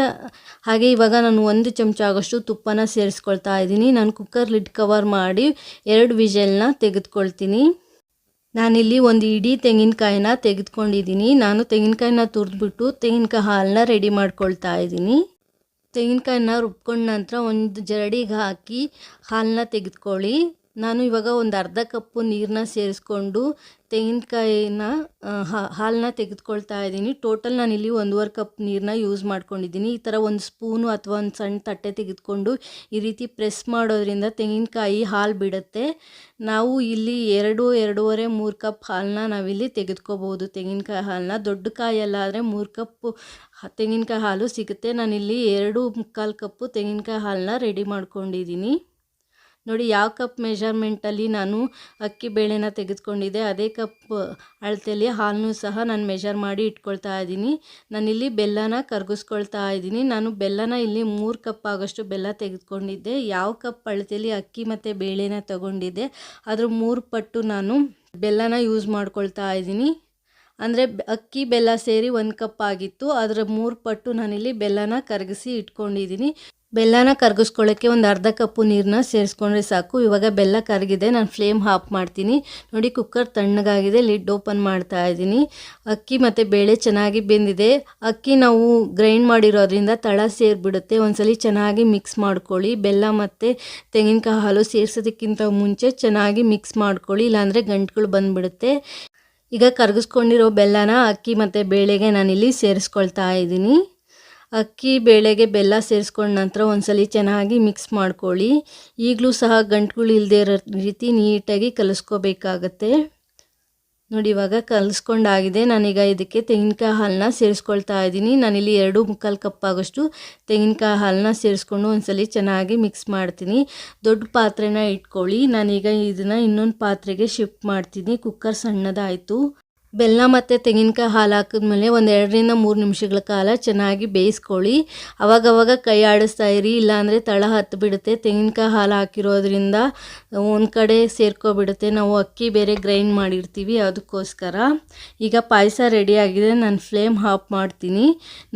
ಹಾಗೆ ಇವಾಗ ನಾನು 1 ಚಮಚ ಆಗೋಷ್ಟು ತುಪ್ಪನ ಸೇರಿಸ್ಕೊಳ್ತಾ ಇದ್ದೀನಿ. ನಾನು ಕುಕ್ಕರ್ ಲಿಡ್ ಕವರ್ ಮಾಡಿ 2 ವಿಷಲ್ನ ತೆಗೆದುಕೊಳ್ತೀನಿ. ನಾನಿಲ್ಲಿ ಒಂದು ಇಡೀ ತೆಂಗಿನಕಾಯಿನ ತೆಗೆದುಕೊಂಡಿದ್ದೀನಿ. ನಾನು ತೆಂಗಿನಕಾಯಿನ ತುರಿದ್ಬಿಟ್ಟು ತೆಂಗಿನಕಾಯಿ ಹಾಲನ್ನ ರೆಡಿ ಮಾಡ್ಕೊಳ್ತಾ ಇದ್ದೀನಿ. ತೆಂಗಿನಕಾಯಿನ ರುಬ್ಕೊಂಡ ನಂತರ ಒಂದು ಜರಡಿಗೆ ಹಾಕಿ ಹಾಲನ್ನ ತೆಗೆದುಕೊಳ್ಳಿ. ನಾನು ಇವಾಗ ಒಂದು ಅರ್ಧ ಕಪ್ಪು ನೀರನ್ನ ಸೇರಿಸ್ಕೊಂಡು ತೆಂಗಿನಕಾಯಿನ ಹಾಲನ್ನ ತೆಗೆದುಕೊಳ್ತಾ ಇದ್ದೀನಿ. ಟೋಟಲ್ ನಾನಿಲ್ಲಿ 1.5 ಕಪ್ ನೀರನ್ನ ಯೂಸ್ ಮಾಡ್ಕೊಂಡಿದ್ದೀನಿ. ಈ ಥರ ಒಂದು ಸ್ಪೂನು ಅಥವಾ ಒಂದು ಸಣ್ಣ ತಟ್ಟೆ ತೆಗೆದುಕೊಂಡು ಈ ರೀತಿ ಪ್ರೆಸ್ ಮಾಡೋದ್ರಿಂದ ತೆಂಗಿನಕಾಯಿ ಹಾಲು ಬಿಡುತ್ತೆ. ನಾವು ಇಲ್ಲಿ 2-2.5 3 ಕಪ್ ಹಾಲನ್ನ ನಾವಿಲ್ಲಿ ತೆಗೆದುಕೋಬೋದು. ತೆಂಗಿನಕಾಯಿ ಹಾಲನ್ನ ದೊಡ್ಡ ಕಾಯಲ್ಲಾದರೆ 3 ಕಪ್ಪು ತೆಂಗಿನಕಾಯಿ ಹಾಲು ಸಿಗುತ್ತೆ. ನಾನಿಲ್ಲಿ 2-3/4 ಕಪ್ಪು ತೆಂಗಿನಕಾಯಿ ಹಾಲನ್ನ ರೆಡಿ ಮಾಡ್ಕೊಂಡಿದ್ದೀನಿ. ನೋಡಿ ಯಾವ ಕಪ್ ಮೆಷರ್ಮೆಂಟಲ್ಲಿ ನಾನು ಅಕ್ಕಿ ಬೇಳೆನ ತೆಗೆದುಕೊಂಡಿದ್ದೆ ಅದೇ ಕಪ್ ಅಳತೆಯಲ್ಲಿ ಹಾಲನ್ನು ಸಹ ನಾನು ಮೆಷರ್ ಮಾಡಿ ಇಟ್ಕೊಳ್ತಾ ಇದ್ದೀನಿ. ನಾನಿಲ್ಲಿ ಬೆಲ್ಲನ ಕರಗಿಸ್ಕೊಳ್ತಾ ಇದ್ದೀನಿ. ನಾನು ಬೆಲ್ಲನ ಇಲ್ಲಿ 3 ಕಪ್ ಆಗೋಷ್ಟು ಬೆಲ್ಲ ತೆಗೆದುಕೊಂಡಿದ್ದೆ. ಯಾವ ಕಪ್ ಅಳತೆಯಲ್ಲಿ ಅಕ್ಕಿ ಮತ್ತು ಬೇಳೆನ ತಗೊಂಡಿದ್ದೆ ಅದ್ರ 3 ಪಟ್ಟು ನಾನು ಬೆಲ್ಲನ ಯೂಸ್ ಮಾಡ್ಕೊಳ್ತಾ ಇದ್ದೀನಿ. ಅಂದರೆ ಅಕ್ಕಿ ಬೆಲ್ಲ ಸೇರಿ 1 ಕಪ್ ಆಗಿತ್ತು, ಅದರ 3 ಪಟ್ಟು ನಾನಿಲ್ಲಿ ಬೆಲ್ಲನ ಕರಗಿಸಿ ಇಟ್ಕೊಂಡಿದ್ದೀನಿ. ಬೆಲ್ಲನ ಕರಗಿಸ್ಕೊಳ್ಳೋಕ್ಕೆ ಒಂದು ಅರ್ಧ ಕಪ್ಪು ನೀರನ್ನ ಸೇರಿಸ್ಕೊಂಡ್ರೆ ಸಾಕು. ಇವಾಗ ಬೆಲ್ಲ ಕರಗಿದೆ, ನಾನು ಫ್ಲೇಮ್ ಆಫ್ ಮಾಡ್ತೀನಿ. ನೋಡಿ ಕುಕ್ಕರ್ ತಣ್ಣಗಾಗಿದೆ, ಲಿಡ್ ಓಪನ್ ಮಾಡ್ತಾ ಇದ್ದೀನಿ. ಅಕ್ಕಿ ಮತ್ತು ಬೇಳೆ ಚೆನ್ನಾಗಿ ಬೆಂದಿದೆ. ಅಕ್ಕಿ ನಾವು ಗ್ರೈಂಡ್ ಮಾಡಿರೋದ್ರಿಂದ ತಳ ಸೇರಿಬಿಡುತ್ತೆ. ಒಂದ್ಸಲಿ ಚೆನ್ನಾಗಿ ಮಿಕ್ಸ್ ಮಾಡ್ಕೊಳ್ಳಿ. ಬೆಲ್ಲ ಮತ್ತು ತೆಂಗಿನಕಾಯಿ ಹಾಲು ಸೇರಿಸೋದಕ್ಕಿಂತ ಮುಂಚೆ ಚೆನ್ನಾಗಿ ಮಿಕ್ಸ್ ಮಾಡ್ಕೊಳ್ಳಿ, ಇಲ್ಲಾಂದರೆ ಗಂಟುಗಳು ಬಂದುಬಿಡುತ್ತೆ. ಈಗ ಕರಗಿಸ್ಕೊಂಡಿರೋ ಬೆಲ್ಲನ ಅಕ್ಕಿ ಮತ್ತು ಬೇಳೆಗೆ ನಾನಿಲ್ಲಿ ಸೇರಿಸ್ಕೊಳ್ತಾ ಇದ್ದೀನಿ. ಅಕ್ಕಿ ಬೇಳೆಗೆ ಬೆಲ್ಲ ಸೇರಿಸ್ಕೊಂಡ ನಂತರ ಒಂದ್ಸಲಿ ಚೆನ್ನಾಗಿ ಮಿಕ್ಸ್ ಮಾಡ್ಕೊಳ್ಳಿ. ಈಗಲೂ ಸಹ ಗಂಟುಗಳು ಇಲ್ಲದೆ ಇರೋ ರೀತಿ ನೀಟಾಗಿ ಕಲಿಸ್ಕೋಬೇಕಾಗತ್ತೆ. ನೋಡಿ ಇವಾಗ ಕಲಿಸ್ಕೊಂಡಾಗಿದೆ. ನಾನೀಗ ಇದಕ್ಕೆ ತೆಂಗಿನಕಾಯಿ ಹಾಲನ್ನ ಸೇರಿಸ್ಕೊಳ್ತಾ ಇದ್ದೀನಿ. ನಾನಿಲ್ಲಿ 2-3/4 ಕಪ್ ಆಗೋಷ್ಟು ತೆಂಗಿನಕಾಯಿ ಹಾಲನ್ನ ಸೇರಿಸ್ಕೊಂಡು ಒಂದ್ಸಲಿ ಚೆನ್ನಾಗಿ ಮಿಕ್ಸ್ ಮಾಡ್ತೀನಿ. ದೊಡ್ಡ ಪಾತ್ರೆನ ಇಟ್ಕೊಳ್ಳಿ. ನಾನೀಗ ಇದನ್ನು ಇನ್ನೊಂದು ಪಾತ್ರೆಗೆ ಶಿಫ್ಟ್ ಮಾಡ್ತೀನಿ. ಕುಕ್ಕರ್ ಸಣ್ಣದಾಯಿತು. ಬೆಲ್ಲ ಮತ್ತು ತೆಂಗಿನಕಾಯಿ ಹಾಲು ಹಾಕಿದ್ಮೇಲೆ 1-2ರಿಂದ 3 ನಿಮಿಷಗಳ ಕಾಲ ಚೆನ್ನಾಗಿ ಬೇಯಿಸ್ಕೊಳ್ಳಿ. ಅವಾಗವಾಗ ಕೈ ಆಡಿಸ್ತಾ ಇರಿ, ಇಲ್ಲಾಂದರೆ ತಳ ಹತ್ತಿಬಿಡುತ್ತೆ. ತೆಂಗಿನಕಾಯಿ ಹಾಲು ಹಾಕಿರೋದ್ರಿಂದ ಒಂದು ಕಡೆ ಸೇರ್ಕೊಬಿಡುತ್ತೆ. ನಾವು ಅಕ್ಕಿ ಬೇರೆ ಗ್ರೈಂಡ್ ಮಾಡಿರ್ತೀವಿ, ಅದಕ್ಕೋಸ್ಕರ. ಈಗ ಪಾಯಸ ರೆಡಿಯಾಗಿದೆ. ನಾನು ಫ್ಲೇಮ್ ಆಫ್ ಮಾಡ್ತೀನಿ.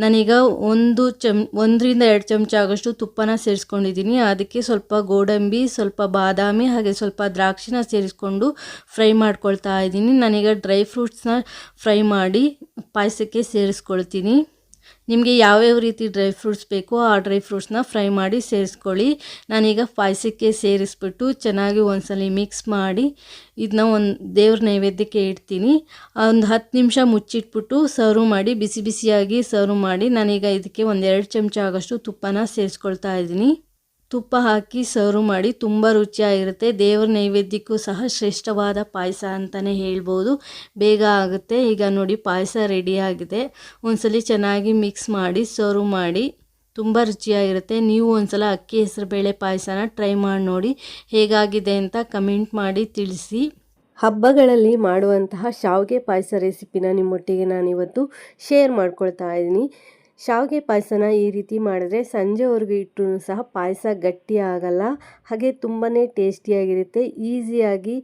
ನಾನೀಗ 1-2 ಚಮಚ ಆಗೋಷ್ಟು ತುಪ್ಪನ ಸೇರಿಸ್ಕೊಂಡಿದ್ದೀನಿ. ಅದಕ್ಕೆ ಸ್ವಲ್ಪ ಗೋಡಂಬಿ, ಸ್ವಲ್ಪ ಬಾದಾಮಿ ಹಾಗೆ ಸ್ವಲ್ಪ ದ್ರಾಕ್ಷಿನ ಸೇರಿಸ್ಕೊಂಡು ಫ್ರೈ ಮಾಡ್ಕೊಳ್ತಾ ಇದ್ದೀನಿ. ನಾನೀಗ ಡ್ರೈ ಫ್ರೂಟ್ಸ್ ಫ್ರೈ ಮಾಡಿ ಪಾಯಸಕ್ಕೆ ಸೇರಿಸ್ಕೊಳ್ತೀನಿ. ನಿಮಗೆ ಯಾವ್ಯಾವ ರೀತಿ ಡ್ರೈ ಫ್ರೂಟ್ಸ್ ಬೇಕೋ ಆ ಡ್ರೈ ಫ್ರೂಟ್ಸ್ನ ಫ್ರೈ ಮಾಡಿ ಸೇರಿಸ್ಕೊಳ್ಳಿ. ನಾನೀಗ ಪಾಯಸಕ್ಕೆ ಸೇರಿಸ್ಬಿಟ್ಟು ಚೆನ್ನಾಗಿ ಒಂದ್ಸಲಿ ಮಿಕ್ಸ್ ಮಾಡಿ ಇದನ್ನ ಒಂದು ದೇವ್ರ ನೈವೇದ್ಯಕ್ಕೆ ಇಡ್ತೀನಿ. ಒಂದು 10 ನಿಮಿಷ ಮುಚ್ಚಿಟ್ಬಿಟ್ಟು ಸರ್ವ್ ಮಾಡಿ, ಬಿಸಿ ಬಿಸಿಯಾಗಿ ಸರ್ವ್ ಮಾಡಿ. ನಾನೀಗ ಇದಕ್ಕೆ 1-2 ಚಮಚ ಆಗೋಷ್ಟು ತುಪ್ಪನ ಸೇರಿಸ್ಕೊಳ್ತಾ ಇದ್ದೀನಿ. ತುಪ್ಪ ಹಾಕಿ ಸರ್ವ್ ಮಾಡಿ, ತುಂಬ ರುಚಿಯಾಗಿರುತ್ತೆ. ದೇವರ ನೈವೇದ್ಯಕ್ಕೂ ಸಹ ಶ್ರೇಷ್ಠವಾದ ಪಾಯಸ ಅಂತಲೇ ಹೇಳ್ಬೋದು. ಬೇಗ ಆಗುತ್ತೆ. ಈಗ ನೋಡಿ ಪಾಯಸ ರೆಡಿಯಾಗಿದೆ. ಒಂದ್ಸಲಿ ಚೆನ್ನಾಗಿ ಮಿಕ್ಸ್ ಮಾಡಿ ಸರ್ವ್ ಮಾಡಿ, ತುಂಬ ರುಚಿಯಾಗಿರುತ್ತೆ. ನೀವು ಒಂದ್ಸಲ ಅಕ್ಕಿ ಹೆಸರುಬೇಳೆ ಪಾಯಸನ ಟ್ರೈ ಮಾಡಿ ನೋಡಿ, ಹೇಗಾಗಿದೆ ಅಂತ ಕಮೆಂಟ್ ಮಾಡಿ ತಿಳಿಸಿ. ಹಬ್ಬಗಳಲ್ಲಿ ಮಾಡುವಂತಹ ಶಾವಿಗೆ ಪಾಯಸ ರೆಸಿಪಿನ ನಿಮ್ಮೊಟ್ಟಿಗೆ ನಾನಿವತ್ತು ಶೇರ್ ಮಾಡ್ಕೊಳ್ತಾ ಇದ್ದೀನಿ. ಶಾವಿಗೆ ಪಾಯಸನ ಈ ರೀತಿ ಮಾಡಿದ್ರೆ ಸಂಜೆವರೆಗೂ ಇಟ್ಟರೂ ಸಹ ಪಾಯಸ ಗಟ್ಟಿ ಆಗಲ್ಲ, ಹಾಗೆ ತುಂಬಾ ಟೇಸ್ಟಿಯಾಗಿರುತ್ತೆ. ಈಸಿಯಾಗಿ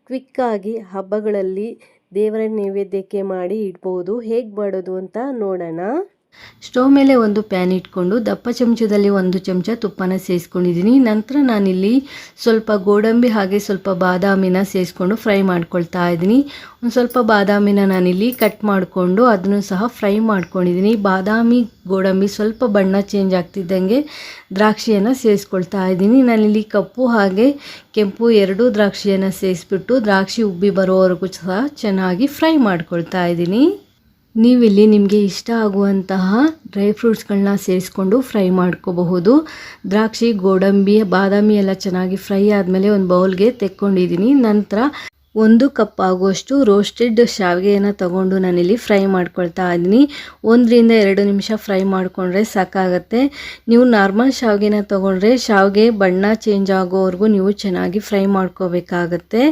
ಕ್ವಿಕ್ಕಾಗಿ ಹಬ್ಬಗಳಲ್ಲಿ ದೇವರ ನೈವೇದ್ಯಕ್ಕೆ ಮಾಡಿ ಇಡ್ಬೋದು. ಹೇಗೆ ಮಾಡೋದು ಅಂತ ನೋಡೋಣ. ಸ್ಟವ್ ಮೇಲೆ ಒಂದು ಪ್ಯಾನ್ ಇಟ್ಕೊಂಡು ದಪ್ಪ ಚಮಚದಲ್ಲಿ 1 ಚಮಚ ತುಪ್ಪನ ಸೇರಿಸ್ಕೊಂಡಿದ್ದೀನಿ. ನಂತರ ನಾನಿಲ್ಲಿ ಸ್ವಲ್ಪ ಗೋಡಂಬಿ ಹಾಗೆ ಸ್ವಲ್ಪ ಬಾದಾಮಿನ ಸೇರಿಸ್ಕೊಂಡು ಫ್ರೈ ಮಾಡ್ಕೊಳ್ತಾ ಇದ್ದೀನಿ. ಒಂದು ಸ್ವಲ್ಪ ಬಾದಾಮಿನ ನಾನಿಲ್ಲಿ ಕಟ್ ಮಾಡಿಕೊಂಡು ಅದನ್ನು ಸಹ ಫ್ರೈ ಮಾಡ್ಕೊಂಡಿದ್ದೀನಿ. ಬಾದಾಮಿ ಗೋಡಂಬಿ ಸ್ವಲ್ಪ ಬಣ್ಣ ಚೇಂಜ್ ಆಗ್ತಿದ್ದಂಗೆ ದ್ರಾಕ್ಷಿಯನ್ನು ಸೇರಿಸ್ಕೊಳ್ತಾ ಇದ್ದೀನಿ. ನಾನಿಲ್ಲಿ ಕಪ್ಪು ಹಾಗೆ ಕೆಂಪು 2 ದ್ರಾಕ್ಷಿಯನ್ನು ಸೇರಿಸ್ಬಿಟ್ಟು ದ್ರಾಕ್ಷಿ ಉಬ್ಬಿ ಬರೋವರೆಗೂ ಸಹ ಚೆನ್ನಾಗಿ ಫ್ರೈ ಮಾಡ್ಕೊಳ್ತಾ ಇದ್ದೀನಿ. ನೀವಿಲ್ಲಿ ನಿಮಗೆ ಇಷ್ಟ ಆಗುವಂತಹ ಡ್ರೈ ಫ್ರೂಟ್ಸ್ಗಳನ್ನ ಸೇರಿಸ್ಕೊಂಡು ಫ್ರೈ ಮಾಡ್ಕೋಬಹುದು. ದ್ರಾಕ್ಷಿ, ಗೋಡಂಬಿ, ಬಾದಾಮಿ ಎಲ್ಲ ಚೆನ್ನಾಗಿ ಫ್ರೈ ಆದಮೇಲೆ ಒಂದು ಬೌಲ್ಗೆ ತೆಕ್ಕೊಂಡಿದ್ದೀನಿ. ನಂತರ 1 ಕಪ್ ಆಗುವಷ್ಟು ರೋಸ್ಟೆಡ್ ಶಾವಿಗೆಯನ್ನು ತಗೊಂಡು ನಾನಿಲ್ಲಿ ಫ್ರೈ ಮಾಡ್ಕೊಳ್ತಾ ಇದ್ದೀನಿ. 1 ರಿಂದ 2 ನಿಮಿಷ ಫ್ರೈ ಮಾಡಿಕೊಂಡ್ರೆ ಸಾಕಾಗತ್ತೆ. ನೀವು ನಾರ್ಮಲ್ ಶಾವಿಗೆನ ತಗೊಂಡ್ರೆ ಶಾವಿಗೆ ಬಣ್ಣ ಚೇಂಜ್ ಆಗೋವರೆಗೂ ನೀವು ಚೆನ್ನಾಗಿ ಫ್ರೈ ಮಾಡ್ಕೋಬೇಕಾಗತ್ತೆ.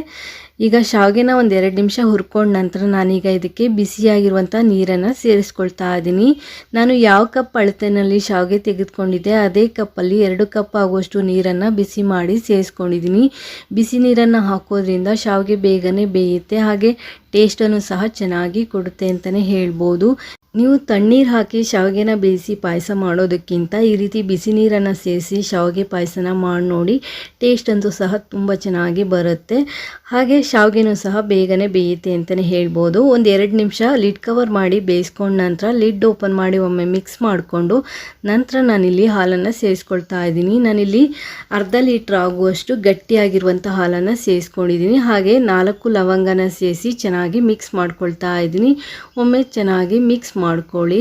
ಈಗ ಶಾವಿಗೆನ 1-2 ನಿಮಿಷ ಹುರ್ಕೊಂಡ ನಂತರ ನಾನೀಗ ಇದಕ್ಕೆ ಬಿಸಿಯಾಗಿರುವಂಥ ನೀರನ್ನು ಸೇರಿಸ್ಕೊಳ್ತಾ ಇದ್ದೀನಿ. ನಾನು ಯಾವ ಕಪ್ ಅಳತೆನಲ್ಲಿ ಶಾವಿಗೆ ತೆಗೆದುಕೊಂಡಿದ್ದೆ ಅದೇ ಕಪ್ಪಲ್ಲಿ 2 ಕಪ್ ಆಗುವಷ್ಟು ನೀರನ್ನು ಬಿಸಿ ಮಾಡಿ ಸೇರಿಸ್ಕೊಂಡಿದ್ದೀನಿ. ಬಿಸಿ ನೀರನ್ನು ಹಾಕೋದ್ರಿಂದ ಶಾವಿಗೆ ಬೇಗನೆ ಬೇಯುತ್ತೆ, ಹಾಗೆ ಟೇಸ್ಟನ್ನು ಸಹ ಚೆನ್ನಾಗಿ ಕೊಡುತ್ತೆ ಅಂತಲೇ ಹೇಳ್ಬೋದು. ನೀವು ತಣ್ಣೀರು ಹಾಕಿ ಶಾವಿಗೆನ ಬೇಯಿಸಿ ಪಾಯಸ ಮಾಡೋದಕ್ಕಿಂತ ಈ ರೀತಿ ಬಿಸಿ ನೀರನ್ನು ಸೇರಿಸಿ ಶಾವಿಗೆ ಪಾಯಸನ ಮಾಡಿ ನೋಡಿ. ಟೇಸ್ಟ್ ಅಂತೂ ಸಹ ತುಂಬ ಚೆನ್ನಾಗಿ ಬರುತ್ತೆ, ಹಾಗೆ ಶಾವಿಗೆನೂ ಸಹ ಬೇಗನೆ ಬೇಯುತ್ತೆ ಅಂತಲೇ ಹೇಳ್ಬೋದು. 1-2 ನಿಮಿಷ ಲಿಡ್ ಕವರ್ ಮಾಡಿ ಬೇಯಿಸ್ಕೊಂಡ ನಂತರ ಲಿಡ್ ಓಪನ್ ಮಾಡಿ ಒಮ್ಮೆ ಮಿಕ್ಸ್ ಮಾಡಿಕೊಂಡು ನಂತರ ನಾನಿಲ್ಲಿ ಹಾಲನ್ನು ಸೇರಿಸ್ಕೊಳ್ತಾ ಇದ್ದೀನಿ. ನಾನಿಲ್ಲಿ ಅರ್ಧ ಲೀಟ್ರ್ ಆಗುವಷ್ಟು ಗಟ್ಟಿಯಾಗಿರುವಂಥ ಹಾಲನ್ನು ಸೇರಿಸ್ಕೊಂಡಿದ್ದೀನಿ. ಹಾಗೆ 4 ಲವಂಗನ ಸೇರಿಸಿ ಚೆನ್ನಾಗಿ ಮಿಕ್ಸ್ ಮಾಡ್ಕೊಳ್ತಾ ಇದ್ದೀನಿ. ಒಮ್ಮೆ ಚೆನ್ನಾಗಿ ಮಿಕ್ಸ್ ಮಾಡ್ಕೊಳ್ಳಿ.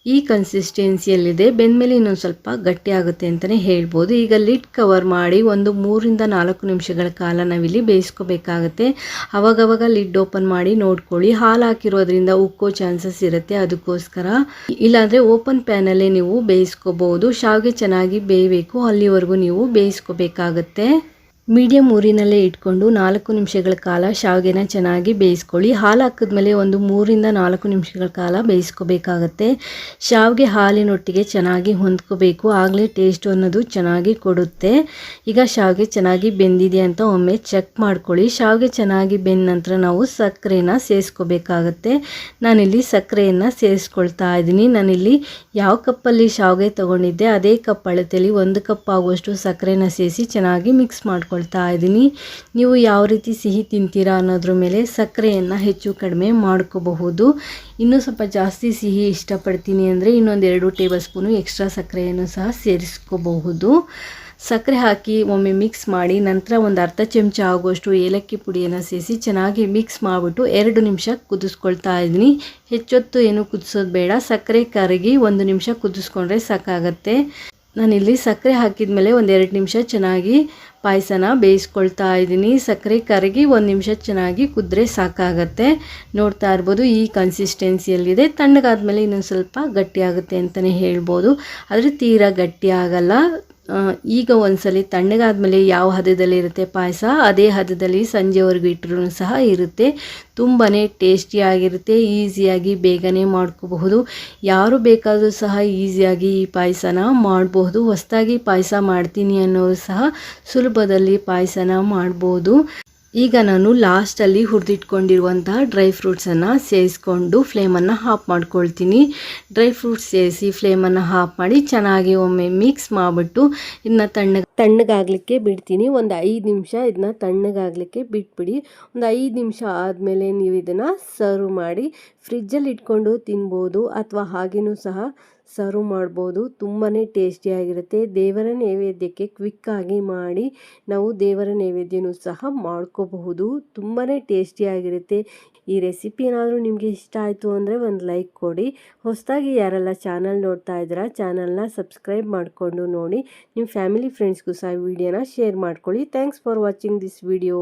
ಈ ಕನ್ಸಿಸ್ಟೆನ್ಸಿಯಲ್ಲಿದೆ. ಬೆಂದಮೇಲೆ ಇನ್ನೊಂದು ಸ್ವಲ್ಪ ಗಟ್ಟಿ ಆಗುತ್ತೆ ಅಂತಲೇ ಹೇಳ್ಬೋದು. ಈಗ ಲಿಡ್ ಕವರ್ ಮಾಡಿ ಒಂದು 3 ರಿಂದ 4 ನಿಮಿಷಗಳ ಕಾಲ ನಾವಿಲ್ಲಿ ಬೇಯಿಸ್ಕೋಬೇಕಾಗತ್ತೆ. ಅವಾಗವಾಗ ಲಿಡ್ ಓಪನ್ ಮಾಡಿ ನೋಡ್ಕೊಳ್ಳಿ. ಹಾಲು ಹಾಕಿರೋದ್ರಿಂದ ಉಕ್ಕೋ ಚಾನ್ಸಸ್ ಇರುತ್ತೆ, ಅದಕ್ಕೋಸ್ಕರ. ಇಲ್ಲಾಂದರೆ ಓಪನ್ ಪ್ಯಾನಲ್ಲೇ ನೀವು ಬೇಯಿಸ್ಕೋಬಹುದು. ಶಾವಿಗೆ ಚೆನ್ನಾಗಿ ಬೇಯಬೇಕು, ಅಲ್ಲಿವರೆಗೂ ನೀವು ಬೇಯಿಸ್ಕೋಬೇಕಾಗತ್ತೆ. ಮೀಡಿಯಮ್ ಊರಿನಲ್ಲೇ ಇಟ್ಕೊಂಡು 4 ನಿಮಿಷಗಳ ಕಾಲ ಶಾವಿಗೆನ ಚೆನ್ನಾಗಿ ಬೇಯಿಸ್ಕೊಳ್ಳಿ. ಹಾಲು ಹಾಕಿದ್ಮೇಲೆ ಒಂದು 3 ರಿಂದ 4 ನಿಮಿಷಗಳ ಕಾಲ ಬೇಯಿಸ್ಕೋಬೇಕಾಗತ್ತೆ. ಶಾವಿಗೆ ಹಾಲಿನೊಟ್ಟಿಗೆ ಚೆನ್ನಾಗಿ ಹೊಂದ್ಕೋಬೇಕು, ಆಗಲೇ ಟೇಸ್ಟ್ ಅನ್ನೋದು ಚೆನ್ನಾಗಿ ಕೊಡುತ್ತೆ. ಈಗ ಶಾವಿಗೆ ಚೆನ್ನಾಗಿ ಬೆಂದಿದೆ ಅಂತ ಒಮ್ಮೆ ಚೆಕ್ ಮಾಡ್ಕೊಳ್ಳಿ. ಶಾವಿಗೆ ಚೆನ್ನಾಗಿ ಬೆಂದ ನಂತರ ನಾವು ಸಕ್ಕರೆನ ಸೇರಿಸ್ಕೋಬೇಕಾಗತ್ತೆ. ನಾನಿಲ್ಲಿ ಸಕ್ಕರೆಯನ್ನು ಸೇರಿಸ್ಕೊಳ್ತಾ ಇದ್ದೀನಿ. ನಾನಿಲ್ಲಿ ಯಾವ ಕಪ್ಪಲ್ಲಿ ಶಾವಿಗೆ ತೊಗೊಂಡಿದ್ದೆ ಅದೇ ಕಪ್ ಅಳತೆಯಲ್ಲಿ 1 ಕಪ್ ಆಗುವಷ್ಟು ಸಕ್ಕರೆನ ಸೇರಿಸಿ ಚೆನ್ನಾಗಿ ಮಿಕ್ಸ್ ಮಾಡ್ಕೊಳ್ತಾ ಇದ್ದೀನಿ. ನೀವು ಯಾವ ರೀತಿ ಸಿಹಿ ತಿಂತೀರಾ ಅನ್ನೋದ್ರ ಮೇಲೆ ಸಕ್ಕರೆಯನ್ನು ಹೆಚ್ಚು ಕಡಿಮೆ ಮಾಡ್ಕೋಬಹುದು. ಇನ್ನೂ ಸ್ವಲ್ಪ ಜಾಸ್ತಿ ಸಿಹಿ ಇಷ್ಟಪಡ್ತೀನಿ ಅಂದರೆ ಇನ್ನೊಂದು 2 ಟೇಬಲ್ ಸ್ಪೂನು ಎಕ್ಸ್ಟ್ರಾ ಸಕ್ಕರೆಯನ್ನು ಸಹ ಸೇರಿಸ್ಕೋಬಹುದು. ಸಕ್ಕರೆ ಹಾಕಿ ಒಮ್ಮೆ ಮಿಕ್ಸ್ ಮಾಡಿ ನಂತರ ಒಂದು ಅರ್ಧ ಚಮಚ ಆಗುವಷ್ಟು ಏಲಕ್ಕಿ ಪುಡಿಯನ್ನು ಸೇರಿಸಿ ಚೆನ್ನಾಗಿ ಮಿಕ್ಸ್ ಮಾಡಿಬಿಟ್ಟು 2 ನಿಮಿಷ ಕುದಿಸ್ಕೊಳ್ತಾ ಇದ್ದೀನಿ. ಹೆಚ್ಚೊತ್ತು ಏನು ಕುದಿಸೋದು ಬೇಡ, ಸಕ್ಕರೆ ಕರಗಿ 1 ನಿಮಿಷ ಕುದಿಸ್ಕೊಂಡ್ರೆ ಸಾಕಾಗತ್ತೆ. ನಾನಿಲ್ಲಿ ಸಕ್ಕರೆ ಹಾಕಿದ ಮೇಲೆ 1-2 ನಿಮಿಷ ಚೆನ್ನಾಗಿ ಪಾಯಸನ ಬೇಯಿಸ್ಕೊಳ್ತಾ ಇದ್ದೀನಿ. ಸಕ್ಕರೆ ಕರಗಿ 1 ನಿಮಿಷ ಚೆನ್ನಾಗಿ ಕುದ್ರೆ ಸಾಕಾಗತ್ತೆ. ನೋಡ್ತಾ ಇರ್ಬೋದು ಈ ಕನ್ಸಿಸ್ಟೆನ್ಸಿಯಲ್ಲಿದೆ. ತಣ್ಣಗಾದ್ಮೇಲೆ ಇನ್ನೊಂದು ಸ್ವಲ್ಪ ಗಟ್ಟಿಯಾಗುತ್ತೆ ಅಂತಲೇ ಹೇಳ್ಬೋದು, ಆದರೆ ತೀರಾ ಗಟ್ಟಿ ಆಗಲ್ಲ. ಈಗ ಒಂದ್ಸಲಿ ತಣ್ಣಗಾದ್ಮೇಲೆ ಯಾವ ಹದದಲ್ಲಿ ಇರುತ್ತೆ ಪಾಯಸ ಅದೇ ಹದದಲ್ಲಿ ಸಂಜೆವರೆಗೂ ಇಟ್ಟರೂ ಸಹ ಇರುತ್ತೆ. ತುಂಬಾ ಟೇಸ್ಟಿಯಾಗಿರುತ್ತೆ, ಈಸಿಯಾಗಿ ಬೇಗನೆ ಮಾಡ್ಕೋಬಹುದು. ಯಾರು ಬೇಕಾದರೂ ಸಹ ಈಸಿಯಾಗಿ ಈ ಪಾಯಸನ ಮಾಡಬಹುದು. ಹೊಸದಾಗಿ ಪಾಯಸ ಮಾಡ್ತೀನಿ ಅನ್ನೋರು ಸಹ ಸುಲಭದಲ್ಲಿ ಪಾಯಸನ ಮಾಡ್ಬೋದು. ಈಗ ನಾನು ಲಾಸ್ಟಲ್ಲಿ ಹುರಿದಿಟ್ಕೊಂಡಿರುವಂತಹ ಡ್ರೈ ಫ್ರೂಟ್ಸನ್ನು ಸೇರಿಸ್ಕೊಂಡು ಫ್ಲೇಮನ್ನು ಆಫ್ ಮಾಡ್ಕೊಳ್ತೀನಿ. ಡ್ರೈ ಫ್ರೂಟ್ಸ್ ಸೇರಿಸಿ ಫ್ಲೇಮನ್ನು ಆಫ್ ಮಾಡಿ ಚೆನ್ನಾಗಿ ಒಮ್ಮೆ ಮಿಕ್ಸ್ ಮಾಡಿಬಿಟ್ಟು ಇದನ್ನ ತಣ್ಣಗಾಗಲಿಕ್ಕೆ ಬಿಡ್ತೀನಿ. ಒಂದು 5 ನಿಮಿಷ ಇದನ್ನ ತಣ್ಣಗಾಗಲಿಕ್ಕೆ ಬಿಟ್ಬಿಡಿ. ಒಂದು 5 ನಿಮಿಷ ಆದಮೇಲೆ ನೀವು ಇದನ್ನು ಸರ್ವ್ ಮಾಡಿ ಫ್ರಿಜ್ಜಲ್ಲಿ ಇಟ್ಕೊಂಡು ತಿನ್ಬೋದು ಅಥವಾ ಹಾಗೇನೂ ಸಹ ಸರ್ವ್ ಮಾಡ್ಬೋದು. ತುಂಬಾ ಟೇಸ್ಟಿಯಾಗಿರುತ್ತೆ. ದೇವರ ನೈವೇದ್ಯಕ್ಕೆ ಕ್ವಿಕ್ಕಾಗಿ ಮಾಡಿ ನಾವು ದೇವರ ನೈವೇದ್ಯನೂ ಸಹ ಮಾಡ್ಕೋಬಹುದು. ತುಂಬಾ ಟೇಸ್ಟಿಯಾಗಿರುತ್ತೆ. ಈ ರೆಸಿಪಿ ಏನಾದರೂ ನಿಮಗೆ ಇಷ್ಟ ಆಯಿತು ಅಂದರೆ ಒಂದು ಲೈಕ್ ಕೊಡಿ. ಹೊಸದಾಗಿ ಯಾರೆಲ್ಲ ಚಾನಲ್ ನೋಡ್ತಾ ಇದ್ದೀರಾ ಚಾನಲ್ನ ಸಬ್ಸ್ಕ್ರೈಬ್ ಮಾಡಿಕೊಂಡು ನೋಡಿ. ನಿಮ್ಮ ಫ್ಯಾಮಿಲಿ ಫ್ರೆಂಡ್ಸ್ಗೂ ಸಹ ವಿಡಿಯೋನ ಶೇರ್ ಮಾಡ್ಕೊಳ್ಳಿ. Thanks for watching this video.